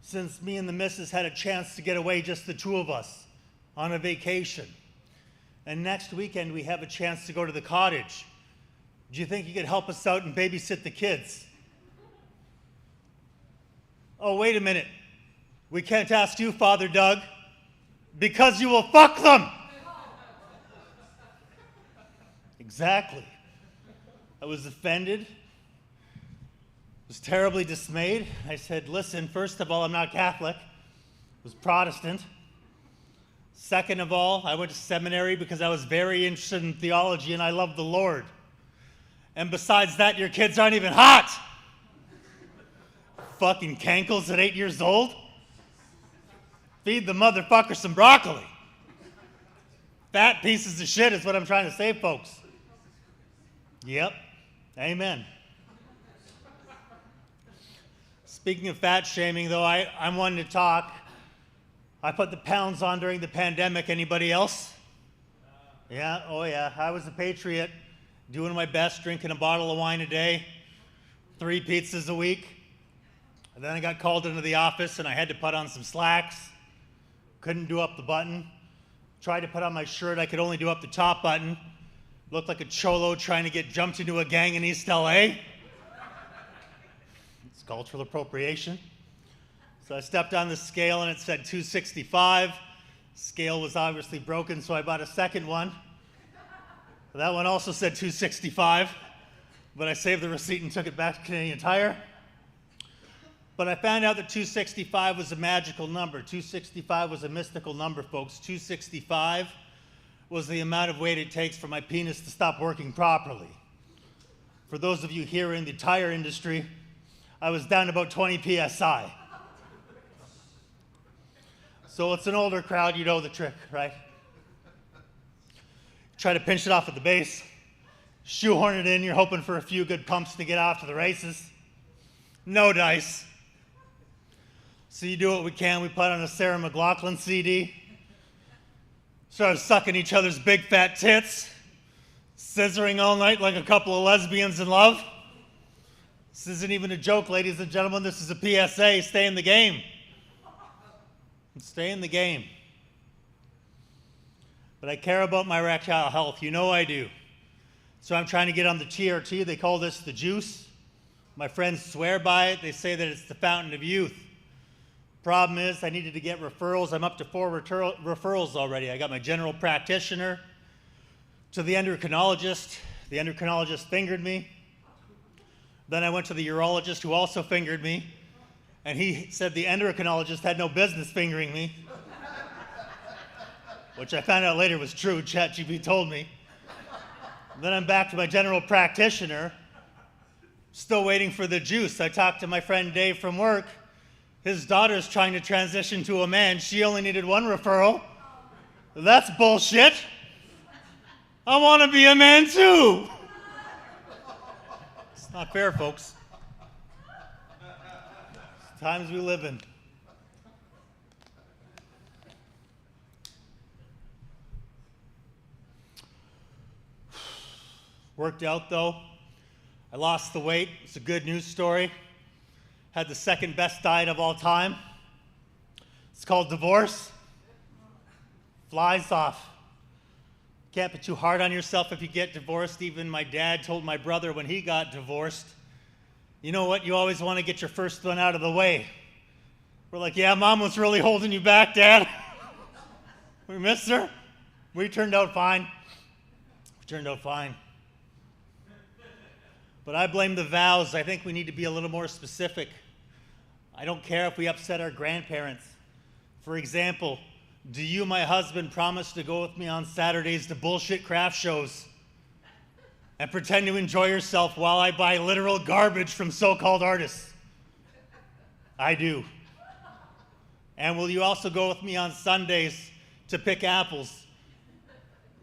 since me and the missus had a chance to get away, just the two of us, on a vacation. And next weekend we have a chance to go to the cottage. Do you think you could help us out and babysit the kids? Oh, wait a minute. We can't ask you, Father Doug, because you will fuck them. Exactly. I was offended, was terribly dismayed. I said, listen, first of all, I'm not Catholic. I was Protestant. Second of all, I went to seminary because I was very interested in theology and I love the Lord. And besides that, your kids aren't even hot. Fucking cankles at 8 years old. Feed the motherfucker some broccoli. Fat pieces of shit is what I'm trying to say, folks. Yep. Amen. Speaking of fat shaming, though, I'm one to talk. I put the pounds on during the pandemic. Anybody else? Yeah, oh yeah. I was a patriot, doing my best, drinking a bottle of wine a day, 3 pizzas a week. And then I got called into the office and I had to put on some slacks. Couldn't do up the button. Tried to put on my shirt, I could only do up the top button. Looked like a cholo trying to get jumped into a gang in East LA. It's cultural appropriation. So I stepped on the scale and it said 265. Scale was obviously broken, so I bought a second one. That one also said 265, but I saved the receipt and took it back to Canadian Tire. But I found out that 265 was a magical number. 265 was a mystical number, folks. 265 was the amount of weight it takes for my penis to stop working properly. For those of you here in the tire industry, I was down about 20 PSI. So it's an older crowd, you know the trick, right? Try to pinch it off at the base, shoehorn it in, you're hoping for a few good pumps to get off to the races. No dice. So you do what we can. We put on a Sarah McLachlan CD. Started sucking each other's big fat tits, scissoring all night like a couple of lesbians in love. This isn't even a joke, ladies and gentlemen. This is a PSA. Stay in the game. Stay in the game. But I care about my erectile health. You know I do. So I'm trying to get on the TRT. They call this the juice. My friends swear by it. They say that it's the fountain of youth. Problem is, I needed to get referrals. I'm up to 4 referrals already. I got my general practitioner to the endocrinologist. The endocrinologist fingered me. Then I went to the urologist who also fingered me. And he said the endocrinologist had no business fingering me. Which I found out later was true. ChatGPT told me. Then I'm back to my general practitioner. Still waiting for the juice. I talked to my friend Dave from work. His daughter's trying to transition to a man. She only needed 1 referral. That's bullshit. I want to be a man too. It's not fair, folks. It's the times we live in. Worked out though. I lost the weight. It's a good news story. Had the second best diet of all time. It's called divorce. Flies off. Can't be too hard on yourself if you get divorced. Even my dad told my brother when he got divorced, you know what, you always want to get your first one out of the way. We're like, yeah, Mom was really holding you back, Dad. We missed her. We turned out fine. We turned out fine. But I blame the vows. I think we need to be a little more specific. I don't care if we upset our grandparents. For example, do you, my husband, promise to go with me on Saturdays to bullshit craft shows and pretend to enjoy yourself while I buy literal garbage from so-called artists? I do. And will you also go with me on Sundays to pick apples,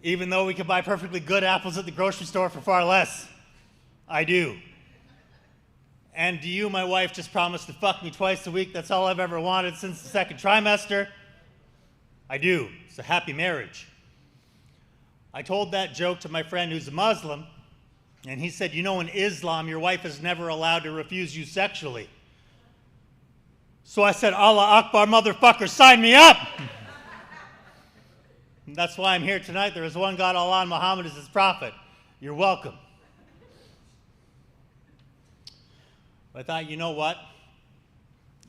even though we can buy perfectly good apples at the grocery store for far less? I do. And do you, my wife, just promise to fuck me twice a week? That's all I've ever wanted since the second trimester. I do. It's a happy marriage. I told that joke to my friend who's a Muslim, and he said, you know, in Islam, your wife is never allowed to refuse you sexually. So I said, Allah Akbar, motherfucker, sign me up! And that's why I'm here tonight. There is one God, Allah, and Muhammad is his prophet. You're welcome. I thought, you know what?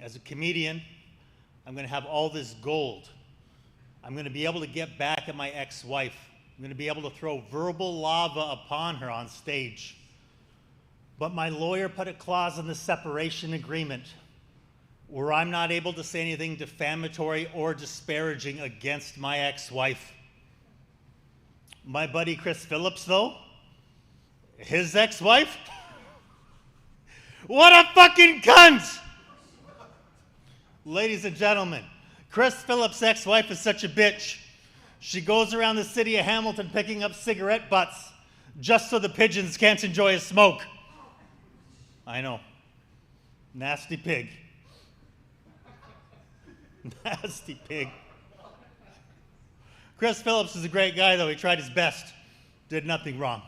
As a comedian, I'm going to have all this gold. I'm going to be able to get back at my ex-wife. I'm going to be able to throw verbal lava upon her on stage. But my lawyer put a clause in the separation agreement where I'm not able to say anything defamatory or disparaging against my ex-wife. My buddy Chris Phillips, though, his ex-wife, what a fucking cunt! Ladies and gentlemen, Chris Phillips' ex-wife is such a bitch. She goes around the city of Hamilton picking up cigarette butts just so the pigeons can't enjoy a smoke. I know. Nasty pig. Nasty pig. Chris Phillips is a great guy, though. He tried his best. Did nothing wrong.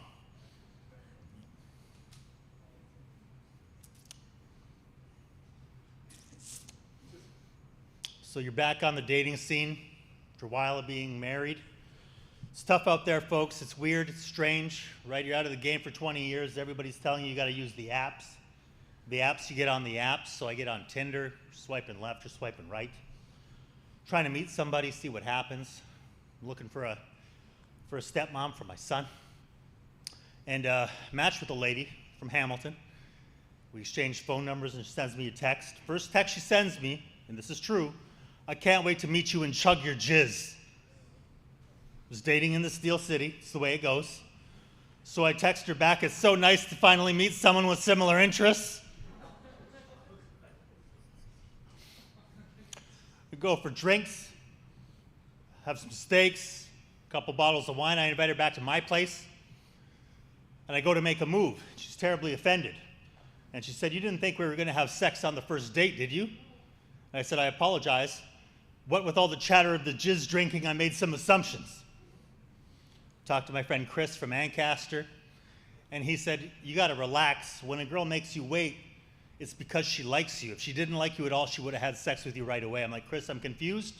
So you're back on the dating scene after a while of being married. It's tough out there, folks. It's weird. It's strange, right? You're out of the game for 20 years. Everybody's telling you got to use the apps. The apps, you get on the apps. So I get on Tinder, swiping left or swiping right. Trying to meet somebody, see what happens. I'm looking for a stepmom for my son. And matched with a lady from Hamilton. We exchanged phone numbers and she sends me a text. First text she sends me, and this is true, I can't wait to meet you and chug your jizz. Was dating in the Steel City. It's the way it goes. So I text her back, it's so nice to finally meet someone with similar interests. We go for drinks, have some steaks, a couple bottles of wine. I invite her back to my place. And I go to make a move. She's terribly offended. And she said, you didn't think we were going to have sex on the first date, did you? And I said, I apologize. What with all the chatter of the jizz drinking, I made some assumptions. Talked to my friend Chris from Ancaster, and he said, you got to relax. When a girl makes you wait, it's because she likes you. If she didn't like you at all, she would have had sex with you right away. I'm like, Chris, I'm confused.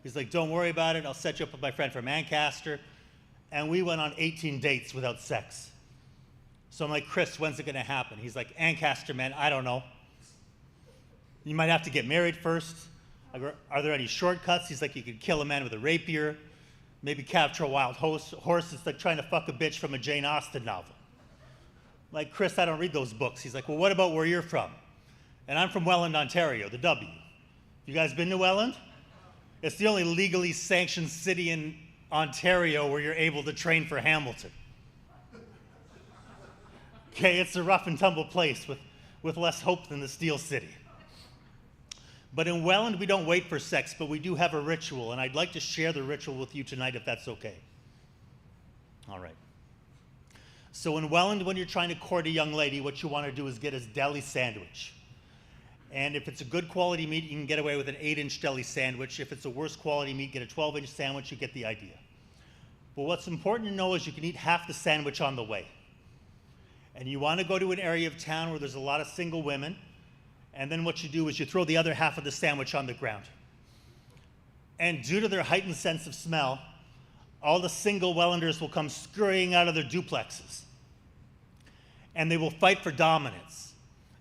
He's like, don't worry about it. I'll set you up with my friend from Ancaster. And we went on 18 dates without sex. So I'm like, Chris, when's it going to happen? He's like, Ancaster, man, I don't know. You might have to get married first. Are there any shortcuts? He's like, you could kill a man with a rapier, maybe capture a wild horse. It's like trying to fuck a bitch from a Jane Austen novel. I'm like, Chris, I don't read those books. He's like, well, what about where you're from? And I'm from Welland, Ontario, the W. You guys been to Welland? It's the only legally sanctioned city in Ontario where you're able to train for Hamilton. Okay, it's a rough and tumble place with less hope than the Steel City. But in Welland, we don't wait for sex, but we do have a ritual, and I'd like to share the ritual with you tonight if that's okay. All right. So in Welland, when you're trying to court a young lady, what you want to do is get a deli sandwich. And if it's a good quality meat, you can get away with an 8-inch deli sandwich. If it's a worse quality meat, get a 12-inch sandwich, you get the idea. But what's important to know is you can eat half the sandwich on the way. And you want to go to an area of town where there's a lot of single women, and then what you do is you throw the other half of the sandwich on the ground. And due to their heightened sense of smell, all the single Wellanders will come scurrying out of their duplexes. And they will fight for dominance.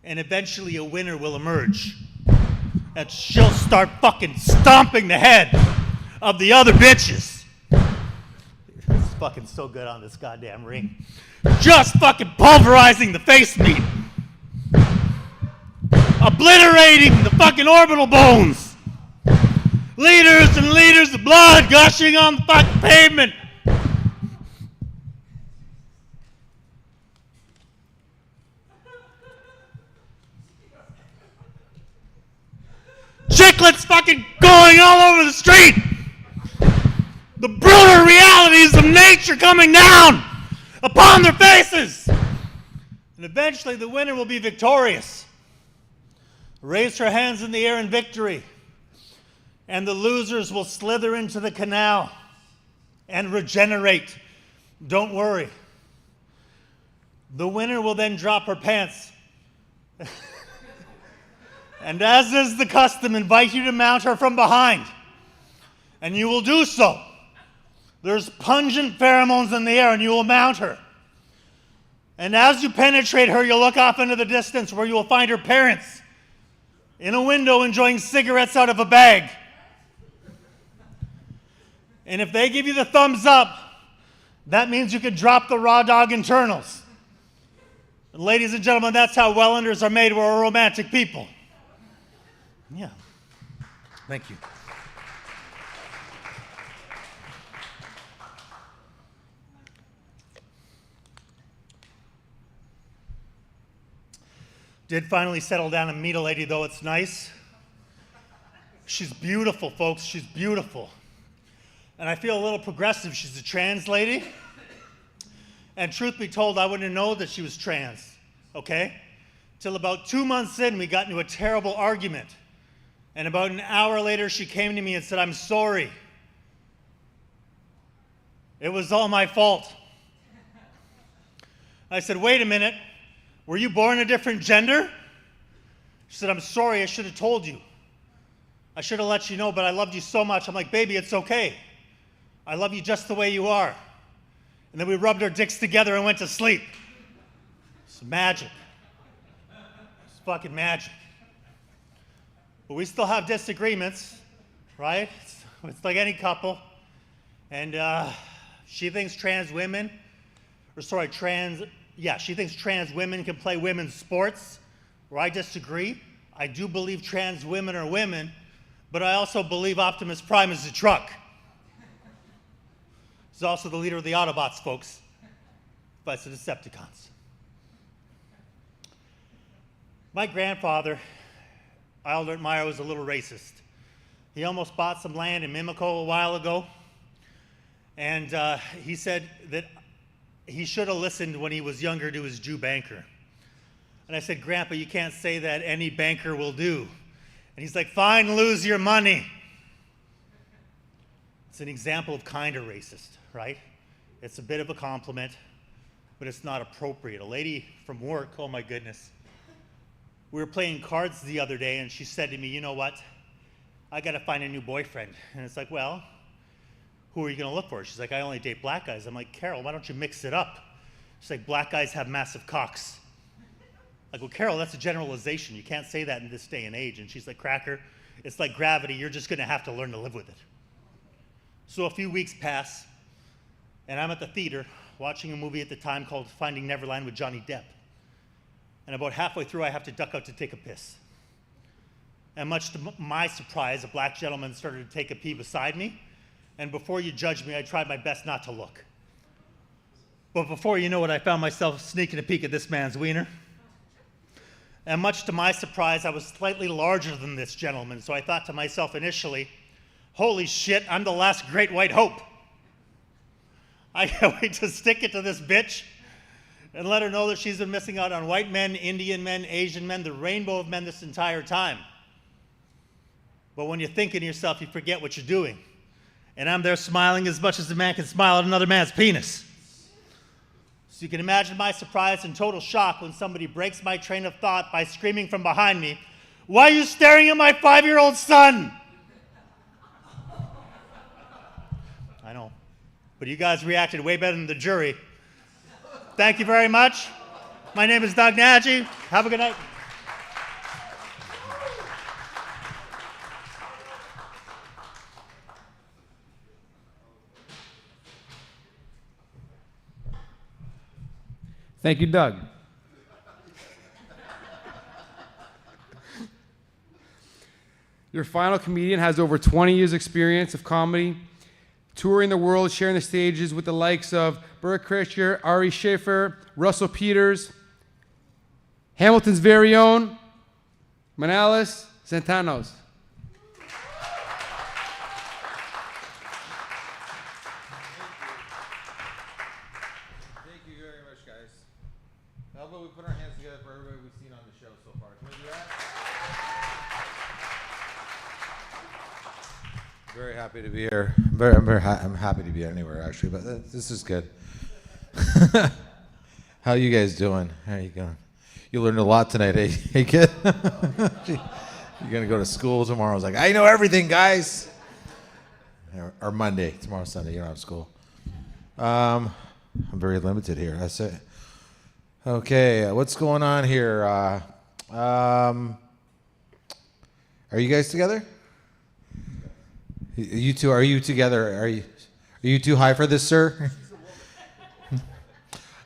And eventually a winner will emerge. And she'll start fucking stomping the head of the other bitches. It's fucking so good on this goddamn ring. Just fucking pulverizing the face meat. Obliterating the fucking orbital bones. Liters and liters of blood gushing on the fucking pavement. Chiclets fucking going all over the street. The brutal realities of nature coming down upon their faces. And eventually the winner will be victorious. Raise her hands in the air in victory. And the losers will slither into the canal and regenerate. Don't worry. The winner will then drop her pants. And as is the custom, invite you to mount her from behind. And you will do so. There's pungent pheromones in the air, and you will mount her. And as you penetrate her, you'll look off into the distance where you will find her parents in a window enjoying cigarettes out of a bag. And if they give you the thumbs up, that means you can drop the raw dog internals. And ladies and gentlemen, that's how Wellanders are made. We're a romantic people. Yeah. Thank you. Did finally settle down and meet a lady, though. It's nice. She's beautiful, folks. She's beautiful. And I feel a little progressive. She's a trans lady. And truth be told, I wouldn't know that she was trans, okay? Till about 2 months in, we got into a terrible argument. And about an hour later, she came to me and said, I'm sorry. It was all my fault. I said, wait a minute. Were you born a different gender? She said, I'm sorry. I should have told you. I should have let you know, but I loved you so much. I'm like, baby, it's okay. I love you just the way you are. And then we rubbed our dicks together and went to sleep. It's magic. It's fucking magic. But we still have disagreements, right? It's like any couple. And she thinks she thinks trans women can play women's sports, where I disagree. I do believe trans women are women, but I also believe Optimus Prime is a truck. He's also the leader of the Autobots, folks. Fights the Decepticons. My grandfather, Albert Meyer, was a little racist. He almost bought some land in Mimico a while ago, and he said that he should have listened when he was younger to his Jew banker. And I said, Grandpa, you can't say that. Any banker will do. And he's like, fine, lose your money. It's an example of kind of racist, right? It's a bit of a compliment, but it's not appropriate. A lady from work, oh my goodness. We were playing cards the other day, and she said to me, you know what? I got to find a new boyfriend. And it's like, well, who are you going to look for? She's like, I only date black guys. I'm like, Carol, why don't you mix it up? She's like, black guys have massive cocks. I go, Carol, that's a generalization. You can't say that in this day and age. And she's like, Cracker, it's like gravity. You're just going to have to learn to live with it. So a few weeks pass, and I'm at the theater watching a movie at the time called Finding Neverland with Johnny Depp. And about halfway through, I have to duck out to take a piss. And much to my surprise, a black gentleman started to take a pee beside me. And before you judge me, I tried my best not to look. But before you know it, I found myself sneaking a peek at this man's wiener. And much to my surprise, I was slightly larger than this gentleman. So I thought to myself initially, holy shit, I'm the last great white hope. I can't wait to stick it to this bitch and let her know that she's been missing out on white men, Indian men, Asian men, the rainbow of men this entire time. But when you're thinking to yourself, you forget what you're doing. And I'm there smiling as much as a man can smile at another man's penis. So you can imagine my surprise and total shock when somebody breaks my train of thought by screaming from behind me, why are you staring at my 5-year-old son? I know. But you guys reacted way better than the jury. Thank you very much. My name is Doug Nagy. Have a good night. Thank you, Doug. Your final comedian has over 20 years experience of comedy, touring the world, sharing the stages with the likes of Burt Kreischer, Ari Schaefer, Russell Peters, Hamilton's very own, Manalis Santanos. Thank you very much, guys. How about we put our hands together for everybody we've seen on the show so far? Can we do that? Very happy to be here. I'm happy to be anywhere, actually, but this is good. How you guys doing? How you going? You learned a lot tonight, eh? Hey, kid? You're going to go to school tomorrow. I was like, I know everything, guys. Or Monday. Tomorrow's Sunday. You don't have school. I'm very limited here. That's it. Okay, what's going on here? Are you guys together? You two, are you together? Are you too high for this, sir?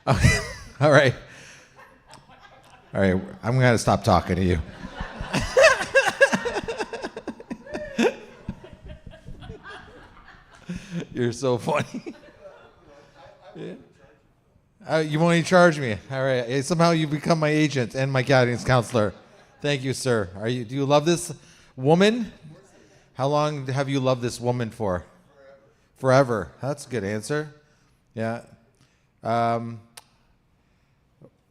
Okay. All right. All right, I'm going to stop talking to you. You're so funny. Yeah. You won't even charge me. All right. Somehow you become my agent and my guidance counselor. Thank you, sir. Do you love this woman? How long have you loved this woman for? Forever. That's a good answer. Yeah. How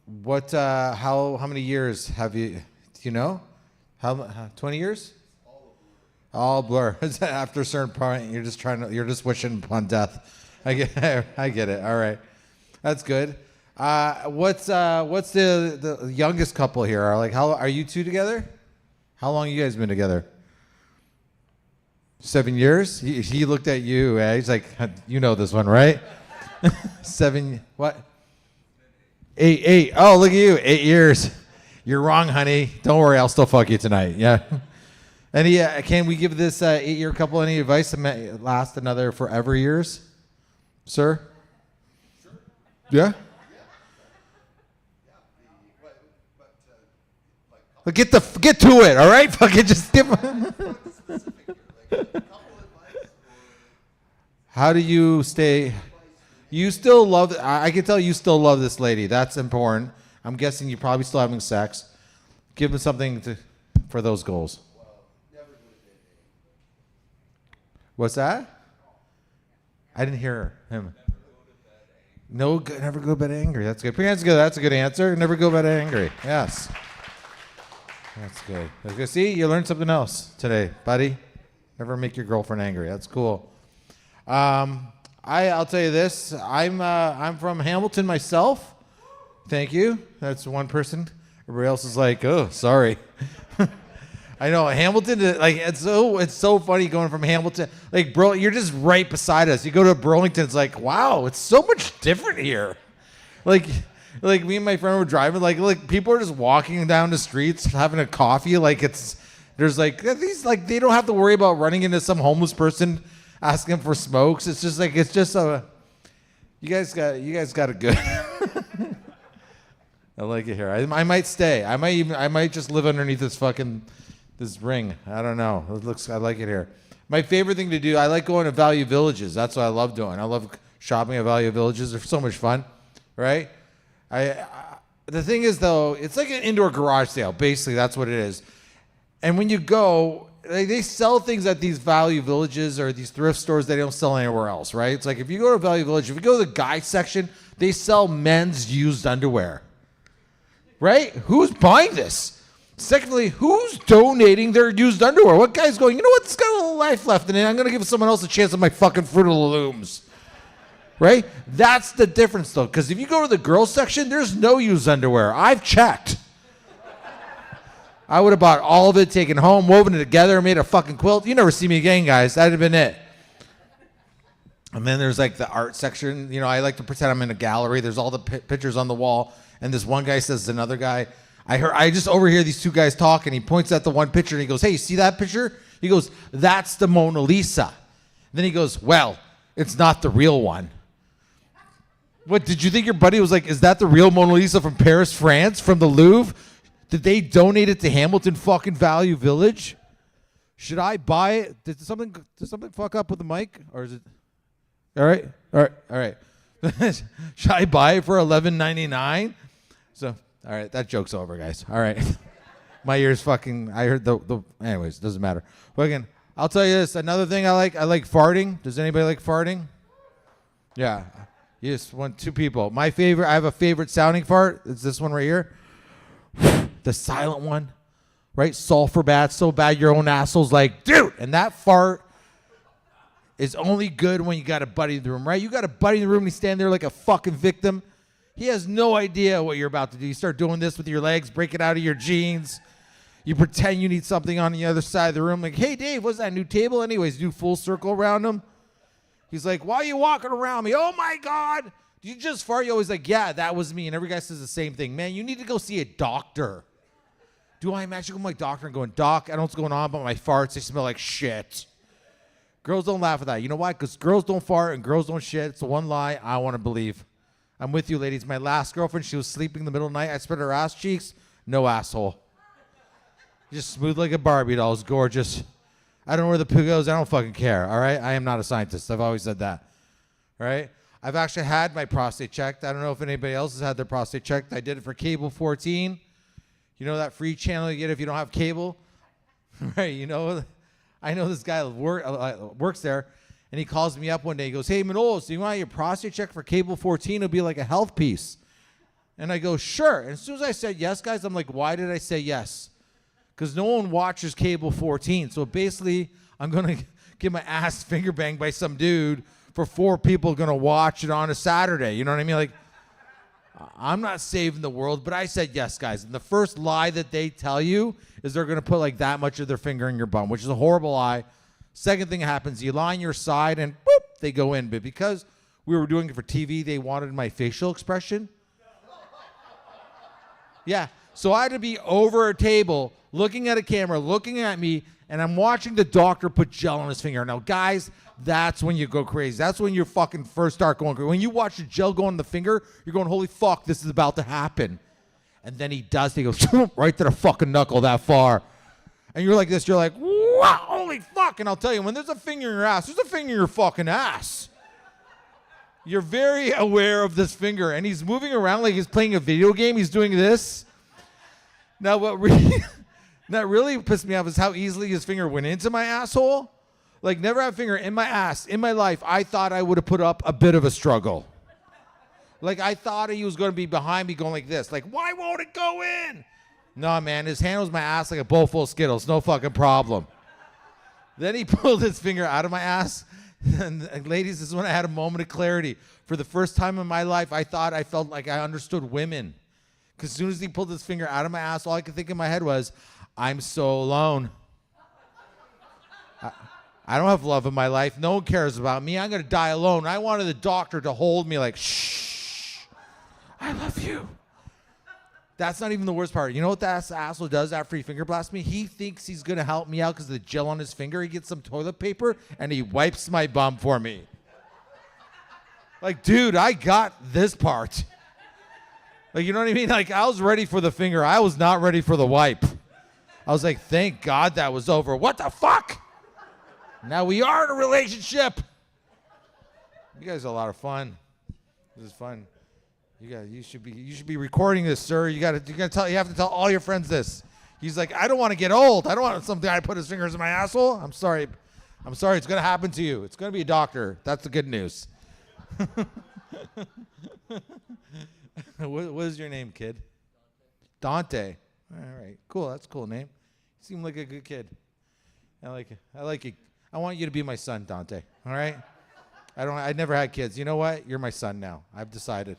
many years have you, do you know? How 20 years? All blur. After a certain point, you're just wishing upon death. I get it. All right. That's good. What's the youngest couple here? Are you two together? How long you guys been together? 7 years? He looked at you. He's like, you know this one, right? 7, what? 8. Oh, look at you. 8 years. You're wrong, honey. Don't worry. I'll still fuck you tonight. Yeah. Can we give this 8-year couple any advice to last another forever years? Sir? Sure. Yeah? But get to it, all right? Fucking just give. How do you stay? You still love. I can tell you still love this lady. That's important. I'm guessing you're probably still having sex. Give them something for those goals. What's that? I didn't hear him. Never go to bed angry. That's good. That's a good answer. Never go to bed angry. Yes. That's good. See, you learned something else today, buddy. Never make your girlfriend angry. That's cool. I'll tell you this. I'm from Hamilton myself. Thank you. That's one person. Everybody else is like, oh, sorry. I know Hamilton. Like it's so funny going from Hamilton. Like bro, you're just right beside us. You go to Burlington. It's like, wow, it's so much different here. Like me and my friend were driving. Like people are just walking down the streets having a coffee. Like there's like these like they don't have to worry about running into some homeless person asking for smokes. It's just you guys got it good. I like it here. I might stay. I might just live underneath this ring. I don't know. I like it here. My favorite thing to do, I like going to Value Villages. That's what I love doing. I love shopping at Value Villages. They're so much fun, right? The thing is though, it's like an indoor garage sale. Basically, that's what it is. And when you go, they sell things at these Value Villages or these thrift stores that they don't sell anywhere else, right? It's like if you go to Value Village, if you go to the guy section, they sell men's used underwear, right? Who's buying this? Secondly, who's donating their used underwear? What guy's going, you know what, this got a little life left in it. I'm going to give someone else a chance at my fucking Fruit of the Looms, right? That's the difference, though, because if you go to the girls section, there's no used underwear. I've checked. I would have bought all of it, taken home, woven it together, made a fucking quilt. You never see me again, guys. That'd have been it. And then there's like the art section. You know, I like to pretend I'm in a gallery. There's all the pictures on the wall. And this one guy says to another guy, I just overhear these two guys talking. He points at the one picture and he goes, hey, you see that picture? He goes, that's the Mona Lisa. Then he goes, well, it's not the real one. What, did you think your buddy was like, is that the real Mona Lisa from Paris, France, from the Louvre? Did they donate it to Hamilton fucking Value Village? Should I buy it? Did something fuck up with the mic? Or is it? All right. Should I buy it for $11.99? So, all right, that joke's over, guys. All right. My ears fucking, I heard anyways, doesn't matter. But again, I'll tell you this. Another thing I like farting. Does anybody like farting? Yeah. Yes, two people. My favorite, I have a favorite sounding fart. It's this one right here. The silent one, right? Sulfur bad, so bad your own asshole's like, dude. And that fart is only good when you got a buddy in the room, right? You got a buddy in the room and he's standing there like a fucking victim. He has no idea what you're about to do. You start doing this with your legs, break it out of your jeans. You pretend you need something on the other side of the room. Like, hey, Dave, what's that new table? Anyways, do full circle around him. He's like, why are you walking around me? Oh, my God. Did you just fart? You're always like, yeah, that was me. And every guy says the same thing. Man, you need to go see a doctor. Do I imagine going to my doctor and going, Doc, I don't know what's going on, but my farts, they smell like shit. Girls don't laugh at that. You know why? Because girls don't fart and girls don't shit. It's the one lie I want to believe. I'm with you, ladies. My last girlfriend, she was sleeping in the middle of the night. I spread her ass cheeks. No asshole. Just smooth like a Barbie doll. It's gorgeous. I don't know where the poo goes. I don't fucking care, all right? I am not a scientist. I've always said that, all right? I've actually had my prostate checked. I don't know if anybody else has had their prostate checked. I did it for Cable 14. You know that free channel you get if you don't have cable? Right, you know, I know this guy works there, and he calls me up one day. He goes, hey, Manolos, do you want your prostate check for Cable 14? It'll be like a health piece. And I go, sure. And as soon as I said yes, guys, I'm like, why did I say yes? Because no one watches Cable 14. So basically, I'm going to get my ass finger banged by some dude for 4 people going to watch it on a Saturday. You know what I mean? Like, I'm not saving the world, but I said yes, guys. And the first lie that they tell you is they're going to put like that much of their finger in your bum, which is a horrible lie. Second thing happens, you lie on your side and boop, they go in. But because we were doing it for TV, they wanted my facial expression. Yeah, so I had to be over a table, looking at a camera, looking at me, and I'm watching the doctor put gel on his finger. Now, guys, that's when you go crazy. That's when you fucking first start going crazy. When you watch the gel go on the finger, you're going, holy fuck, this is about to happen. And then he does. He goes right to the fucking knuckle that far. And you're like this. You're like, wow, holy fuck. And I'll tell you, when there's a finger in your ass, there's a finger in your fucking ass. You're very aware of this finger. And he's moving around like he's playing a video game. He's doing this. Now, what really pissed me off is how easily his finger went into my asshole. Like, never had a finger in my ass in my life. I thought I would have put up a bit of a struggle. Like, I thought he was going to be behind me going like this. Like, why won't it go in? No, man, his hand was my ass like a bowl full of Skittles. No fucking problem. Then he pulled his finger out of my ass, And ladies, this is when I had a moment of clarity. For the first time in my life, I felt like I understood women. Because as soon as he pulled his finger out of my ass, all I could think in my head was, I'm so alone. I don't have love in my life. No one cares about me. I'm going to die alone. I wanted the doctor to hold me like, shh, I love you. That's not even the worst part. You know what that asshole does after he finger blasts me? He thinks he's going to help me out because of the gel on his finger. He gets some toilet paper and he wipes my bum for me. Like, dude, I got this part. Like, you know what I mean? Like, I was ready for the finger. I was not ready for the wipe. I was like, thank God that was over. What the fuck? Now we are in a relationship. You guys are a lot of fun. This is fun. You should be recording this, sir. You have to tell all your friends this. He's like, I don't want to get old. I don't want some guy to put his fingers in my asshole. I'm sorry. It's gonna happen to you. It's gonna be a doctor. That's the good news. What is your name, kid? Dante. All right, cool. That's a cool name. You seem like a good kid. I like it. I want you to be my son, Dante. All right. I never had kids. You know what? You're my son now. I've decided.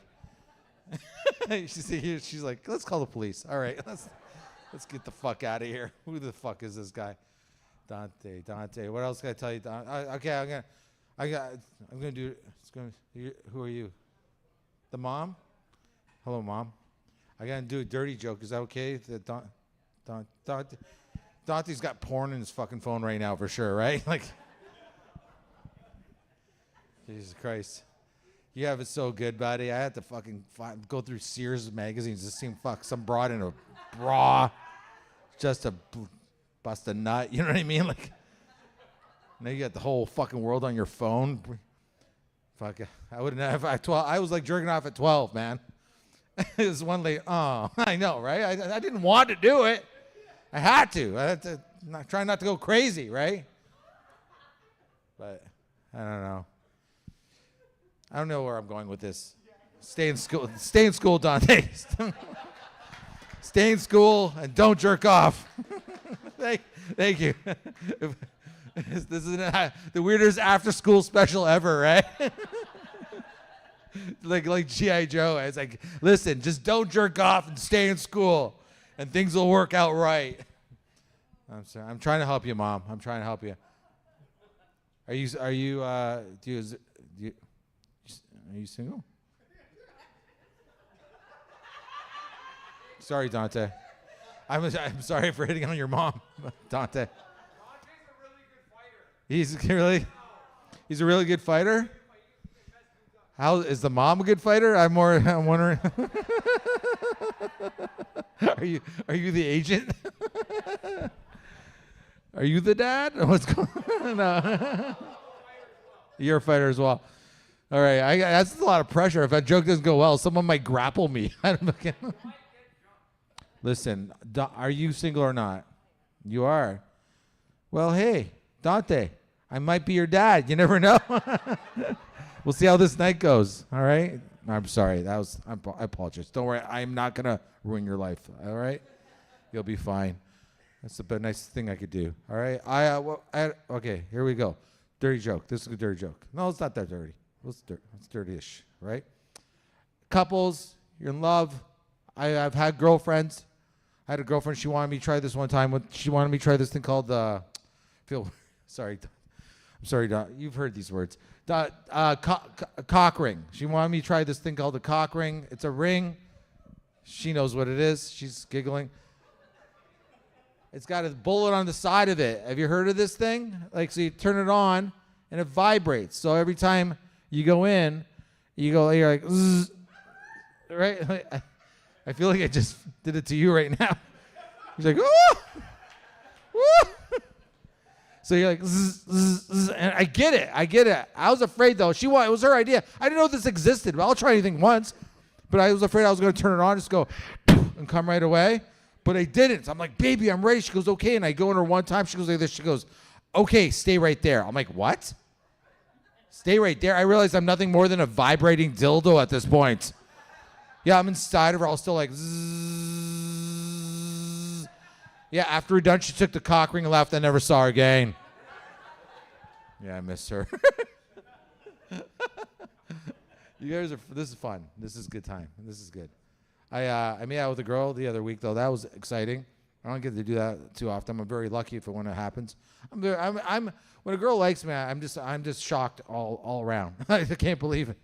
She's like, let's call the police. All right, let's get the fuck out of here. Who the fuck is this guy? Dante. What else can I tell you? Okay, I'm gonna do. Who are you? The mom? Hello, mom. I gotta do a dirty joke. Is that okay? Dante's got porn in his fucking phone right now for sure, right? Like, Jesus Christ. You have it so good, buddy. I had to fucking go through Sears magazines to see some broad in a bra just to bust a nut. You know what I mean? Like, now you got the whole fucking world on your phone. Fuck, I wouldn't have. I was like jerking off at 12, man. This one lady, oh, I know, right? I didn't want to do it. I had to try not to go crazy, right? But I don't know. I don't know where I'm going with this. Stay in school, Dante. Stay in school and don't jerk off. Thank you. This is the weirdest after-school special ever, right? like G.I. Joe. It's like, listen, just don't jerk off and stay in school, and things will work out right. I'm sorry. I'm trying to help you, Mom. I'm trying to help you. Are you single? Sorry, Dante. I'm sorry for hitting on your mom, Dante. He's a really good fighter. How is the mom a good fighter? I'm wondering. Are you the agent? Are you the dad? What's going on? No. You're a fighter as well. All right, that's a lot of pressure. If that joke doesn't go well, someone might grapple me. Listen, are you single or not? You are. Well, hey, Dante, I might be your dad. You never know. We'll see how this night goes. All right. I'm sorry. I apologize. Don't worry. I'm not gonna ruin your life. All right. You'll be fine. That's the nicest thing I could do. All right. Okay. Here we go. Dirty joke. This is a dirty joke. No, it's not that dirty. It's dirty-ish, right? Couples, you're in love. I've had girlfriends. I had a girlfriend. She wanted me to try this one time. She wanted me to try this thing called sorry. I'm sorry, Don. You've heard these words. Cock ring. She wanted me to try this thing called the cock ring. It's a ring. She knows what it is. She's giggling. It's got a bullet on the side of it. Have you heard of this thing? Like, so you turn it on, and it vibrates. So every time you go in, you're like, zzz, right? I feel like I just did it to you right now. He's like, oh, woo. So you're like, zzz, zzz, zzz, and I get it. I was afraid though. It was her idea. I didn't know this existed, but I'll try anything once. But I was afraid I was going to turn it on, just go, and come right away. But I didn't. So I'm like, baby, I'm ready. She goes, okay. And I go in her one time. She goes like this. She goes, okay, stay right there. I'm like, what? Stay right there. I realized I'm nothing more than a vibrating dildo at this point. Yeah, I'm inside of her. I was still like, zzz. Yeah, after we're done, she took the cock ring and left. I never saw her again. Yeah, I miss her. You guys are. This is fun. This is good time. This is good. I made out with a girl the other week though. That was exciting. I don't get to do that too often. I'm very lucky for when it happens. I'm when a girl likes me, I'm just shocked all around. I can't believe it.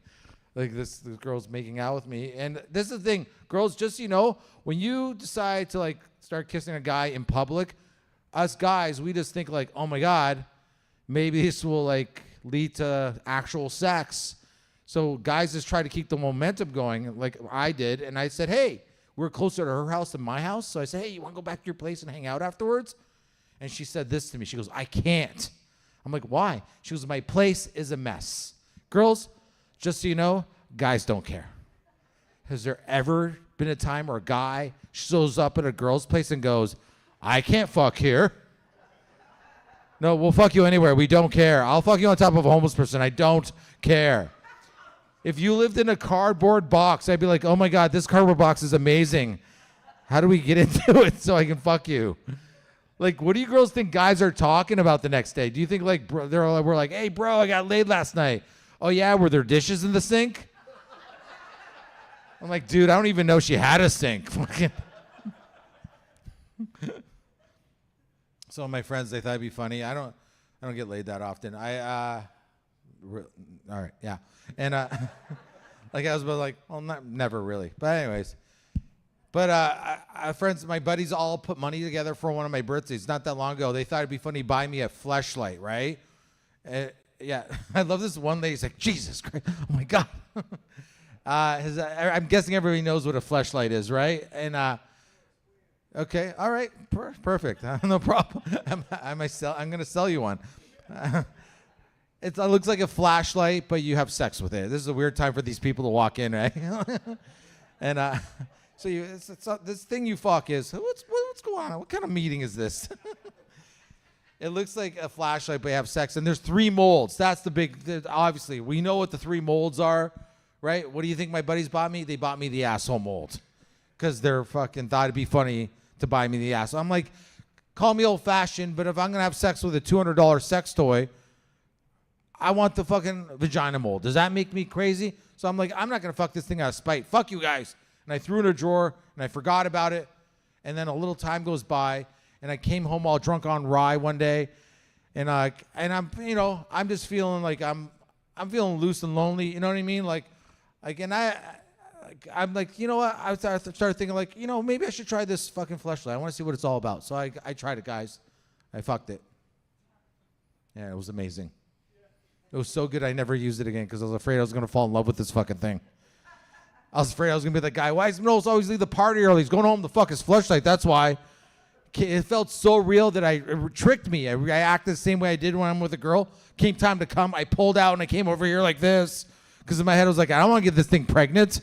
Like this girl's making out with me, and this is the thing, girls. Just so you know, when you decide to like start kissing a guy in public, us guys, we just think like, oh my god, maybe this will like lead to actual sex. So guys just try to keep the momentum going, like I did, and I said, hey. We're closer to her house than my house. So I said, hey, you want to go back to your place and hang out afterwards? And she said this to me. She goes, I can't. I'm like, why? She goes, my place is a mess. Girls, just so you know, guys don't care. Has there ever been a time where a guy shows up at a girl's place and goes, I can't fuck here? No, we'll fuck you anywhere. We don't care. I'll fuck you on top of a homeless person. I don't care. If you lived in a cardboard box, I'd be like, oh my God, this cardboard box is amazing. How do we get into it so I can fuck you? Like, what do you girls think guys are talking about the next day? Do you think like we're like, hey bro, I got laid last night. Oh yeah, were there dishes in the sink? I'm like, dude, I don't even know she had a sink. So my friends, they thought it'd be funny. I don't get laid that often. All right, yeah. And like I was like, well, never really. But anyways, friends, my buddies all put money together for one of my birthdays not that long ago. They thought it'd be funny to buy me a fleshlight, right? Yeah, I love this one lady. She's like, Jesus Christ, oh my God. I'm guessing everybody knows what a fleshlight is, right? And okay, all right, perfect, no problem. I'm gonna sell you one. It looks like a flashlight, but you have sex with it. This is a weird time for these people to walk in, right? And so this thing you fuck is, what's going on? What kind of meeting is this? It looks like a flashlight, but you have sex. And there's 3 molds. That's the big, obviously. We know what the 3 molds are, right? What do you think my buddies bought me? They bought me the asshole mold. Because they're fucking thought it'd be funny to buy me the asshole. I'm like, call me old-fashioned, but if I'm going to have sex with a $200 sex toy, I want the fucking vagina mold. Does that make me crazy? So I'm like, I'm not going to fuck this thing out of spite. Fuck you guys. And I threw it in a drawer, and I forgot about it. And then a little time goes by, and I came home all drunk on rye one day. And I'm, I'm just feeling like I'm feeling loose and lonely. You know what I mean? I'm like, you know what? I started thinking like, maybe I should try this fucking fleshlight. I want to see what it's all about. So I tried it, guys. I fucked it. Yeah, it was amazing. It was so good I never used it again because I was afraid I was going to fall in love with this fucking thing. I was afraid I was going to be that guy. Why does Knowles always leave the party early? He's going home to fuck his fleshlight. That's why. It felt so real that it tricked me. I acted the same way I did when I'm with a girl. Came time to come, I pulled out and I came over here like this because in my head I was like, I don't want to get this thing pregnant.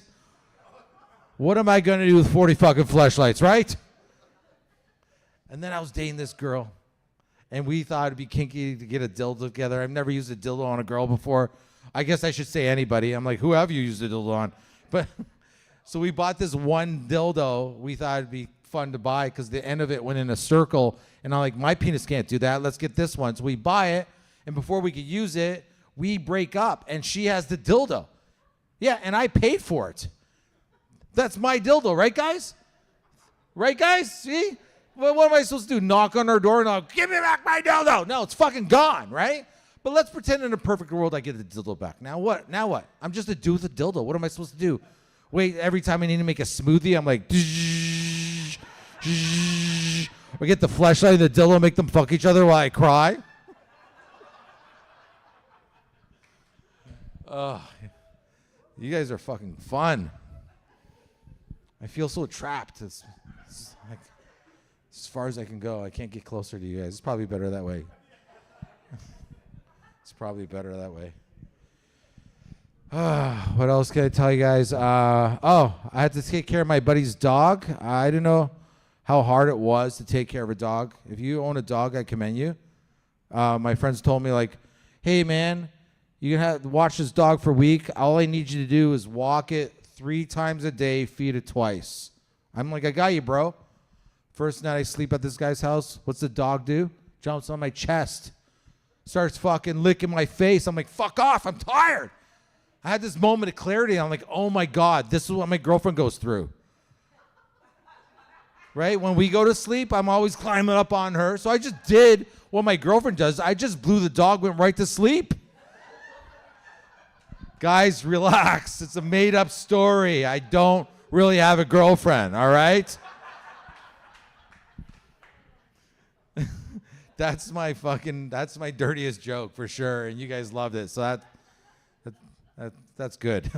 What am I going to do with 40 fucking fleshlights, right? And then I was dating this girl. And we thought it'd be kinky to get a dildo together. I've never used a dildo on a girl before. I guess I should say anybody. I'm like, who have you used a dildo on? But so we bought this one dildo. We thought it'd be fun to buy because the end of it went in a circle. And I'm like, my penis can't do that. Let's get this one. So we buy it. And before we could use it, we break up. And she has the dildo. Yeah, and I paid for it. That's my dildo, right, guys? Right, guys? See? Well, what am I supposed to do? Knock on her door and I'll give me back my dildo. No, it's fucking gone, right? But let's pretend in a perfect world I get the dildo back. Now what? I'm just a dude with a dildo. What am I supposed to do? Wait, every time I need to make a smoothie, I'm like, or get the fleshlight and the dildo, make them fuck each other while I cry. Oh, you guys are fucking fun. I feel so trapped. It's like, as far as I can go, I can't get closer to you guys. It's probably better that way. It's probably better that way. What else can I tell you guys? I had to take care of my buddy's dog. I didn't know how hard it was to take care of a dog. If you own a dog, I commend you. My friends told me, like, hey, man, you have to watch this dog for a week. All I need you to do is walk it 3 times a day, feed it twice. I'm like, I got you, bro. First night I sleep at this guy's house. What's the dog do? Jumps on my chest. Starts fucking licking my face. I'm like, fuck off. I'm tired. I had this moment of clarity. I'm like, oh my God, this is what my girlfriend goes through. Right? When we go to sleep, I'm always climbing up on her. So I just did what my girlfriend does. I just blew the dog, went right to sleep. Guys, relax. It's a made-up story. I don't really have a girlfriend, all right? That's my dirtiest joke for sure, and you guys loved it. So that's good.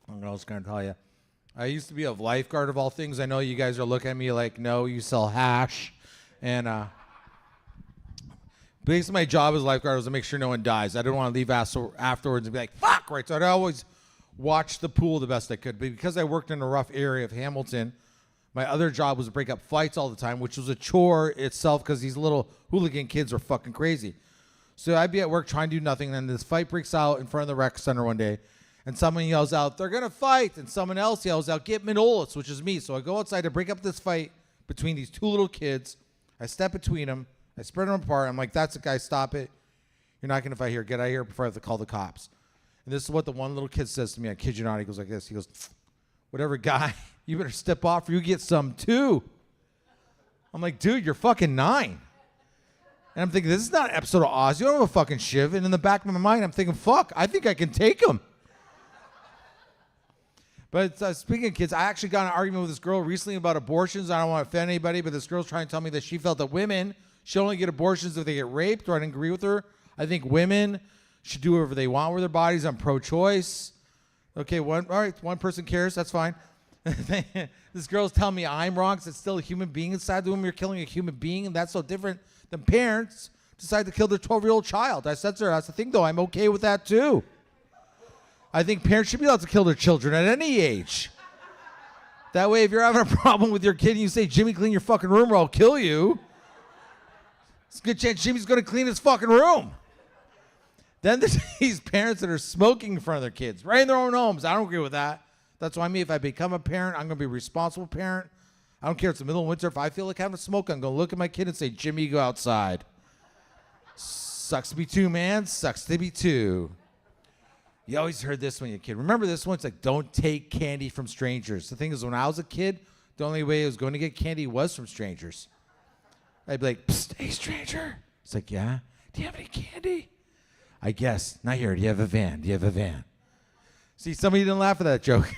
What else can I tell you? I used to be a lifeguard of all things. I know you guys are looking at me like, no, you sell hash. And basically my job as a lifeguard was to make sure no one dies. I didn't want to leave afterwards and be like, fuck, right? So I'd always watch the pool the best I could. But because I worked in a rough area of Hamilton, my other job was to break up fights all the time, which was a chore itself because these little hooligan kids were fucking crazy. So I'd be at work trying to do nothing, and then this fight breaks out in front of the rec center one day. And someone yells out, they're going to fight. And someone else yells out, get Manolis, which is me. So I go outside to break up this fight between these two little kids. I step between them. I spread them apart. I'm like, that's the guy. Stop it. You're not going to fight here. Get out of here before I have to call the cops. And this is what the one little kid says to me. I kid you not. He goes like this. He goes, whatever, guy. You better step off or you get some too. I'm like, dude, you're fucking 9. And I'm thinking, this is not an episode of Oz. You don't have a fucking shiv. And in the back of my mind, I'm thinking, fuck, I think I can take him. But speaking of kids, I actually got in an argument with this girl recently about abortions. I don't want to offend anybody, but this girl's trying to tell me that she felt that women should only get abortions if they get raped, or I didn't agree with her. I think women should do whatever they want with their bodies. I'm pro-choice. Okay, all right, one person cares. That's fine. This girl's telling me I'm wrong because it's still a human being inside the womb. You're killing a human being, and that's so different than parents decide to kill their 12-year-old child. I said to her, that's the thing, though. I'm okay with that, too. I think parents should be allowed to kill their children at any age. That way, if you're having a problem with your kid and you say, Jimmy, clean your fucking room or I'll kill you, it's a good chance Jimmy's going to clean his fucking room. Then there's these parents that are smoking in front of their kids, right in their own homes. I don't agree with that. That's why if I become a parent, I'm going to be a responsible parent. I don't care if it's the middle of winter. If I feel like having a smoke, I'm going to look at my kid and say, Jimmy, go outside. Sucks to be 2, man. Sucks to be 2. You always heard this when you're a kid. Remember this one? It's like, don't take candy from strangers. The thing is, when I was a kid, the only way I was going to get candy was from strangers. I'd be like, psst, hey, stranger. It's like, yeah? Do you have any candy? I guess. Not here. Do you have a van? Do you have a van? See, somebody didn't laugh at that joke.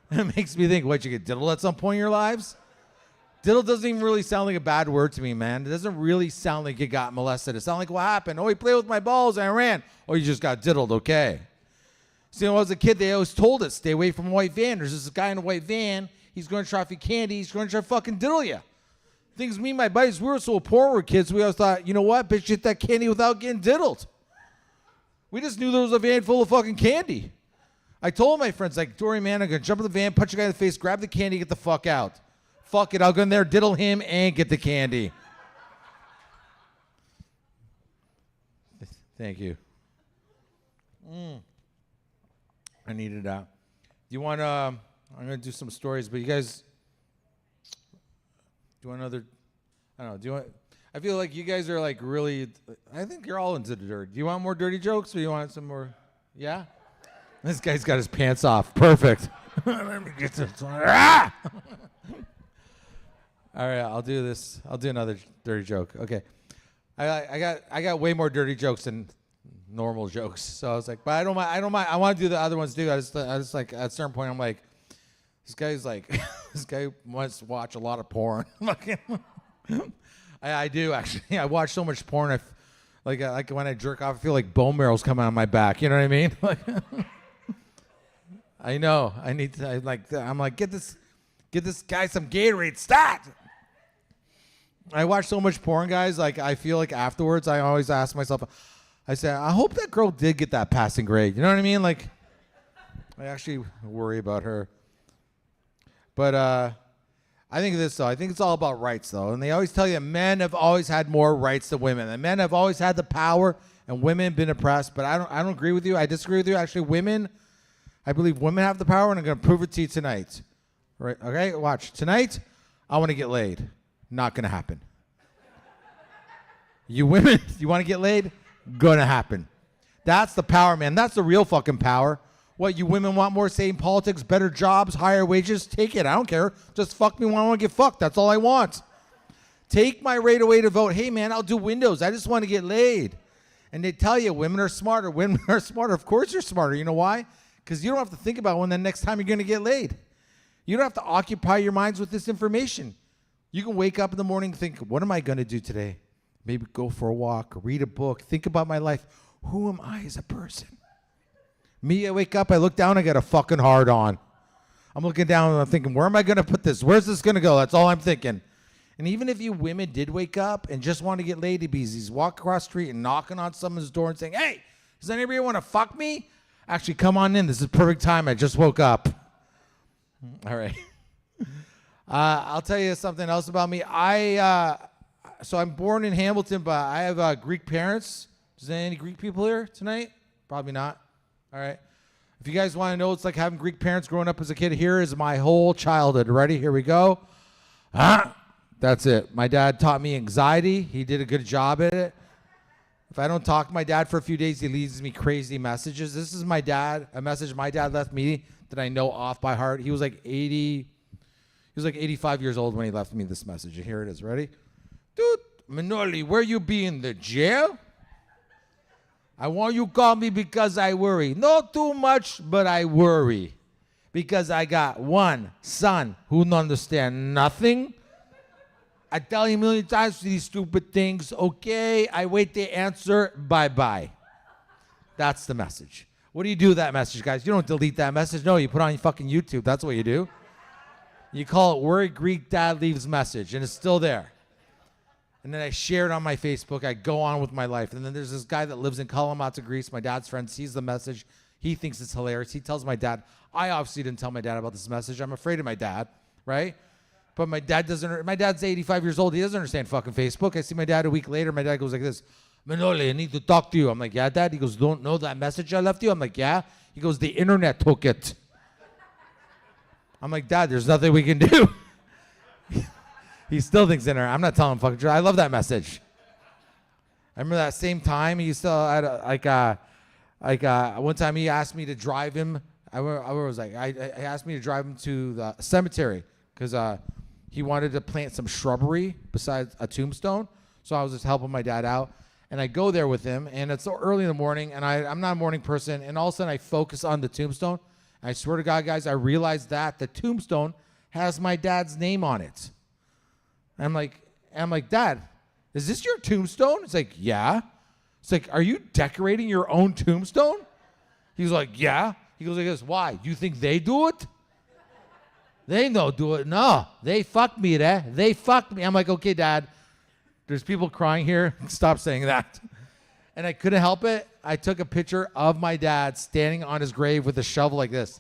It makes me think, what, you get diddled at some point in your lives? Diddle doesn't even really sound like a bad word to me, man. It doesn't really sound like you got molested. It sounds like, what happened? Oh, he played with my balls and I ran. Oh, you just got diddled. Okay. See, when I was a kid, they always told us, stay away from a white van. There's this guy in a white van. He's going to try for candy. He's going to try to fucking diddle you. Things me and my buddies, we were so poor when we were kids, we always thought, you know what? Bitch, get that candy without getting diddled. We just knew there was a van full of fucking candy. I told my friends, like, Dory, man, I'm going to jump in the van, punch a guy in the face, grab the candy, get the fuck out. Fuck it, I'll go in there, diddle him, and get the candy. Thank you. I needed that. Do you want I'm going to do some stories, but you guys, do you want another, I don't know, do you want, I feel like you guys are like really, I think you're all into the dirt. Do you want more dirty jokes or you want some more, yeah? This guy's got his pants off. Perfect. Let me get this one. Ah! All right, I'll do this. I'll do another dirty joke. Okay. I got way more dirty jokes than normal jokes. So I was like, but I don't mind. I want to do the other ones too. I just like at a certain point I'm like, this guy's like this guy wants to watch a lot of porn. I do actually. I watch so much porn. Like when I jerk off, I feel like bone marrow's coming out of my back. You know what I mean? Like, I know. I need to. I'm like, get this guy some Gatorade. Stop. I watch so much porn, guys. Like I feel like afterwards, I always ask myself, I say, I hope that girl did get that passing grade. You know what I mean? Like, I actually worry about her. But I think this though. I think it's all about rights though, and they always tell you men have always had more rights than women, and men have always had the power, and women have been oppressed. But I don't agree with you. I disagree with you. Actually, I believe women have the power, and I'm going to prove it to you tonight. Right? Okay, watch. Tonight, I want to get laid. Not going to happen. You women, you want to get laid? Going to happen. That's the power, man. That's the real fucking power. What, you women want more say in politics, better jobs, higher wages? Take it. I don't care. Just fuck me when I want to get fucked. That's all I want. Take my right away to vote. Hey, man, I'll do windows. I just want to get laid. And they tell you women are smarter. Women are smarter. Of course you're smarter. You know why? Because you don't have to think about when the next time you're going to get laid. You don't have to occupy your minds with this information. You can wake up in the morning and think, what am I going to do today? Maybe go for a walk, read a book, think about my life. Who am I as a person? Me, I wake up, I look down, I got a fucking hard on. I'm looking down and I'm thinking, where am I going to put this? Where's this going to go? That's all I'm thinking. And even if you women did wake up and just want to get lady beesies, walk across the street and knocking on someone's door and saying, hey, does anybody want to fuck me? Actually, come on in. This is perfect time. I just woke up. All right. I'll tell you something else about me. So I'm born in Hamilton, but I have Greek parents. Is there any Greek people here tonight? Probably not. All right. If you guys want to know what it's like having Greek parents growing up as a kid, here is my whole childhood. Ready? Here we go. That's it. My dad taught me anxiety. He did a good job at it. If I don't talk to my dad for a few days, he leaves me crazy messages. This is my dad, a message my dad left me that I know off by heart. He was like 85 years old when he left me this message. And here it is. Ready? Dude, Manoli, where you be in the jail? I want you to call me because I worry. Not too much, but I worry. Because I got one son who don't understand nothing. I tell you a million times these stupid things. Okay, I wait the answer. Bye-bye. That's the message. What do you do with that message, guys? You don't delete that message. No, you put it on your fucking YouTube. That's what you do. You call it Worried Greek Dad Leaves Message, and it's still there. And then I share it on my Facebook. I go on with my life. And then there's this guy that lives in Kalamata, Greece. My dad's friend sees the message. He thinks it's hilarious. He tells my dad. I obviously didn't tell my dad about this message. I'm afraid of my dad, right? But my dad doesn't. My dad's 85 years old. He doesn't understand fucking Facebook. I see my dad a week later. My dad goes like this. Manoli, I need to talk to you. I'm like, yeah, Dad? He goes, don't know that message I left you? I'm like, yeah. He goes, the internet took it. I'm like, Dad, there's nothing we can do. He still thinks internet. I'm not telling him fucking truth. I love that message. I remember that same time he used to one time he asked me to drive him. I asked me to drive him to the cemetery because he wanted to plant some shrubbery besides a tombstone. So I was just helping my dad out. And I go there with him, and it's so early in the morning, and I'm not a morning person, and all of a sudden I focus on the tombstone. I swear to God, guys, I realized that the tombstone has my dad's name on it. I'm like, Dad, is this your tombstone? It's like, yeah. It's like, are you decorating your own tombstone? He's like, yeah. He goes like this, why? You think they do it? They don't do it. No, they fucked me there. They fucked me. I'm like, okay, Dad. There's people crying here. Stop saying that. And I couldn't help it. I took a picture of my dad standing on his grave with a shovel like this.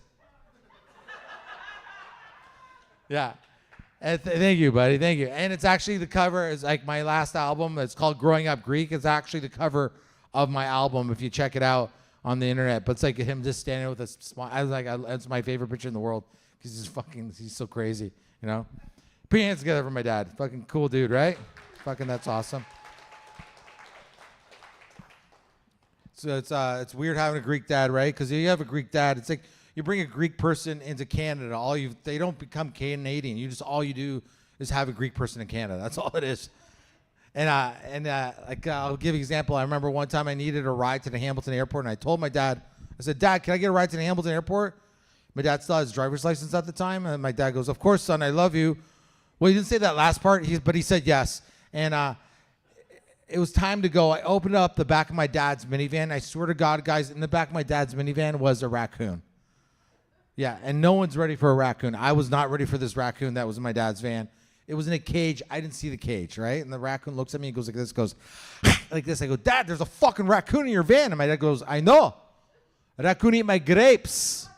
Yeah. And thank you, buddy. Thank you. And it's actually the cover. It's like my last album. It's called Growing Up Greek. It's actually the cover of my album if you check it out on the internet. But it's like him just standing with a smile. I was like, it's my favorite picture in the world because he's so crazy, you know? Put your hands together for my dad. Fucking cool dude, right? Fucking that's awesome. So it's weird having a Greek dad, right? Because you have a Greek dad, it's like you bring a Greek person into Canada. They don't become Canadian. All you do is have a Greek person in Canada. That's all it is. And I'll give you an example. I remember one time I needed a ride to the Hamilton airport, and I told my dad, I said, Dad, can I get a ride to the Hamilton airport? My dad still had his driver's license at the time, and my dad goes, of course, son, I love you. Well, he didn't say that last part, but he said yes. And it was time to go. I opened up the back of my dad's minivan. I swear to God, guys, in the back of my dad's minivan was a raccoon. Yeah, and no one's ready for a raccoon. I was not ready for this raccoon that was in my dad's van. It was in a cage. I didn't see the cage, right? And the raccoon looks at me and goes like this, like this. I go, Dad, there's a fucking raccoon in your van. And my dad goes, I know. A raccoon eat my grapes.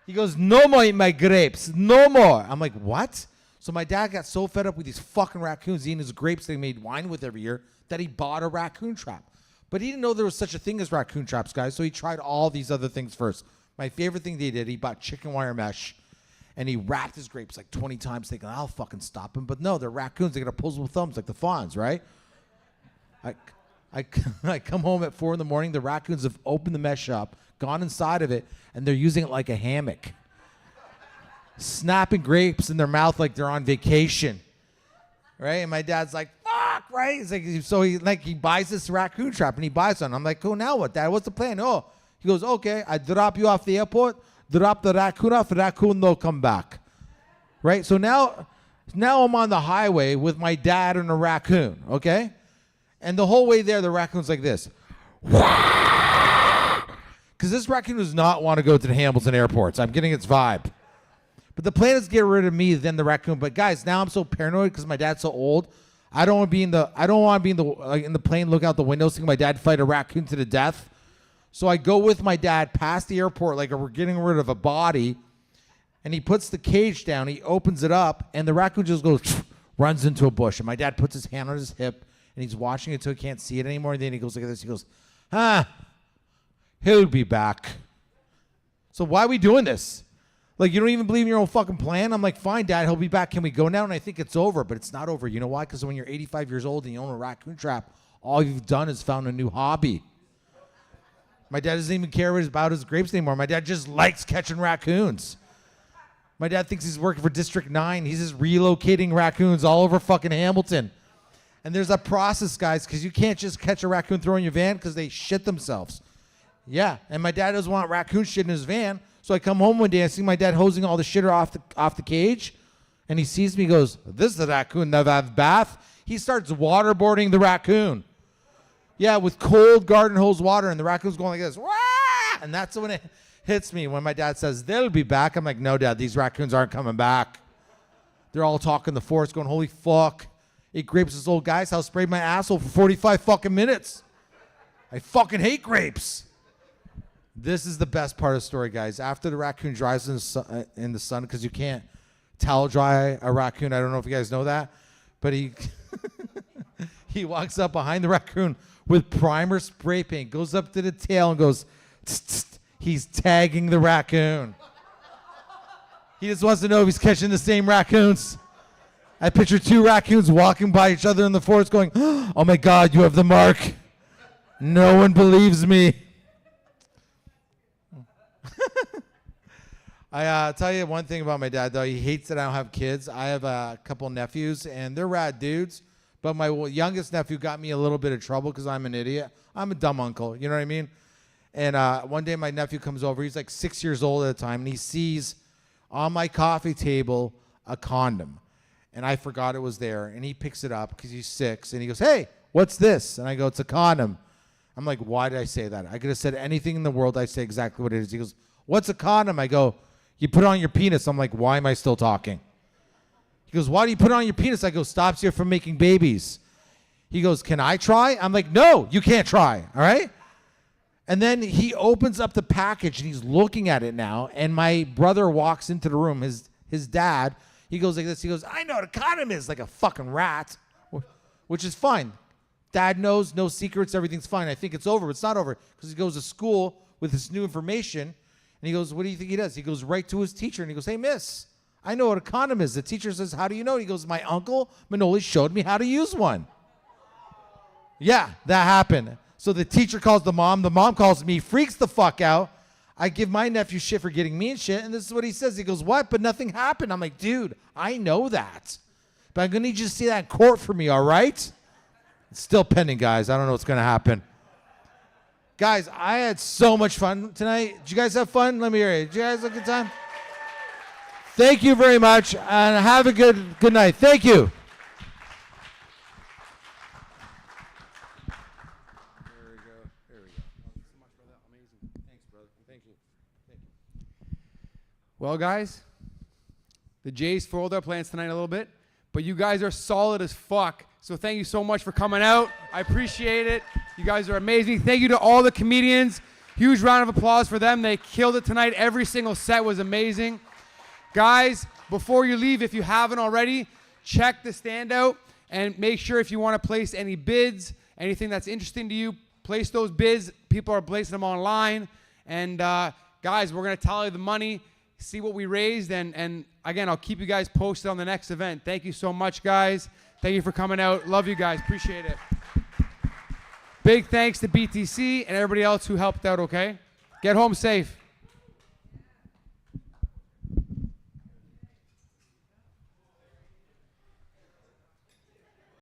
He goes, no more eat my grapes. No more. I'm like, what? So my dad got so fed up with these fucking raccoons eating his grapes that he made wine with every year that he bought a raccoon trap. But he didn't know there was such a thing as raccoon traps, guys, so he tried all these other things first. My favorite thing that he did, he bought chicken wire mesh, and he wrapped his grapes like 20 times thinking, I'll fucking stop him. But no, they're raccoons. They got opposable thumbs like the fawns, right? I come home at 4 a.m. The raccoons have opened the mesh up, gone inside of it, and they're using it like a hammock. Snapping grapes in their mouth like they're on vacation. Right? And my dad's like, fuck, right? He's like, so he buys this raccoon trap and he buys one. I'm like, cool, now what, Dad? What's the plan? Oh, he goes, okay, I drop you off the airport, drop the raccoon off, the raccoon will come back. Right? So now I'm on the highway with my dad and a raccoon, okay? And the whole way there, the raccoon's like this. Because this raccoon does not want to go to the Hamilton airports. I'm getting its vibe. But the plan is to get rid of me, then the raccoon. But guys, now I'm so paranoid because my dad's so old. I don't want to be in the plane, look out the window, seeing my dad fight a raccoon to the death. So I go with my dad past the airport like we're getting rid of a body. And he puts the cage down. He opens it up, and the raccoon just goes, runs into a bush. And my dad puts his hand on his hip, and he's watching it until he can't see it anymore. And then he goes like this. He goes, he'll be back. So why are we doing this? Like, you don't even believe in your own fucking plan? I'm like, fine, Dad, he'll be back. Can we go now? And I think it's over, but it's not over. You know why? Because when you're 85 years old and you own a raccoon trap, all you've done is found a new hobby. My dad doesn't even care about his grapes anymore. My dad just likes catching raccoons. My dad thinks he's working for District 9. He's just relocating raccoons all over fucking Hamilton. And there's a process, guys, because you can't just catch a raccoon, throw in your van, because they shit themselves. Yeah, and my dad doesn't want raccoon shit in his van. So I come home one day, I see my dad hosing all the shitter off the cage, and he sees me, goes, this is the raccoon that have bath. He starts waterboarding the raccoon. Yeah, with cold garden hose water, and the raccoon's going like this. Wah! And that's when it hits me, when my dad says, they'll be back. I'm like, no, Dad, these raccoons aren't coming back. They're all talking the forest, going, holy fuck. Ate grapes at this old guy's house, sprayed my asshole for 45 fucking minutes. I fucking hate grapes. This is the best part of the story, guys. After the raccoon dries in the sun, because you can't towel dry a raccoon. I don't know if you guys know that. But he he walks up behind the raccoon with primer spray paint, goes up to the tail and goes, tss, tss. He's tagging the raccoon. He just wants to know if he's catching the same raccoons. I picture two raccoons walking by each other in the forest going, oh my God, you have the mark. No one believes me. I tell you one thing about my dad, though. He hates that I don't have kids. I have a couple nephews, and they're rad dudes. But my youngest nephew got me a little bit of trouble because I'm an idiot. I'm a dumb uncle. You know what I mean? And one day my nephew comes over. He's like 6 years old at the time, and he sees on my coffee table a condom. And I forgot it was there. And he picks it up because he's 6. And he goes, hey, what's this? And I go, it's a condom. I'm like, why did I say that? I could have said anything in the world. I say exactly what it is. He goes, what's a condom? I go, you put it on your penis. I'm like, why am I still talking? He goes, why do you put it on your penis? I go, stops you from making babies. He goes, can I try? I'm like, no, you can't try. All right? And then he opens up the package and he's looking at it now. And my brother walks into the room, his dad. He goes like this. He goes, I know what a condom is, like a fucking rat, which is fine. Dad knows, no secrets, everything's fine. I think it's over, but it's not over because he goes to school with this new information. And he goes, what do you think he does? He goes right to his teacher and he goes, hey, miss, I know what a condom is. The teacher says, how do you know? He goes, my uncle Manoli showed me how to use one. Yeah, that happened. So the teacher calls the mom calls me, freaks the fuck out. I give my nephew shit for getting me and shit, and this is what he says. He goes, what? But nothing happened. I'm like, dude, I know that. But I'm going to need you to see that in court for me, all right? It's still pending, guys. I don't know what's going to happen. Guys, I had so much fun tonight. Did you guys have fun? Let me hear it. Did you guys have a good time? Thank you very much, and have a good night. Thank you. Well, guys, the Jays foiled their plans tonight a little bit, but you guys are solid as fuck. So thank you so much for coming out. I appreciate it. You guys are amazing. Thank you to all the comedians. Huge round of applause for them. They killed it tonight. Every single set was amazing. Guys, before you leave, if you haven't already, check the standout and make sure if you want to place any bids, anything that's interesting to you, place those bids. People are placing them online. And guys, we're going to tally the money, see what we raised, and again, I'll keep you guys posted on the next event. Thank you so much, guys. Thank you for coming out. Love you guys. Appreciate it. Big thanks to BTC and everybody else who helped out, okay? Get home safe.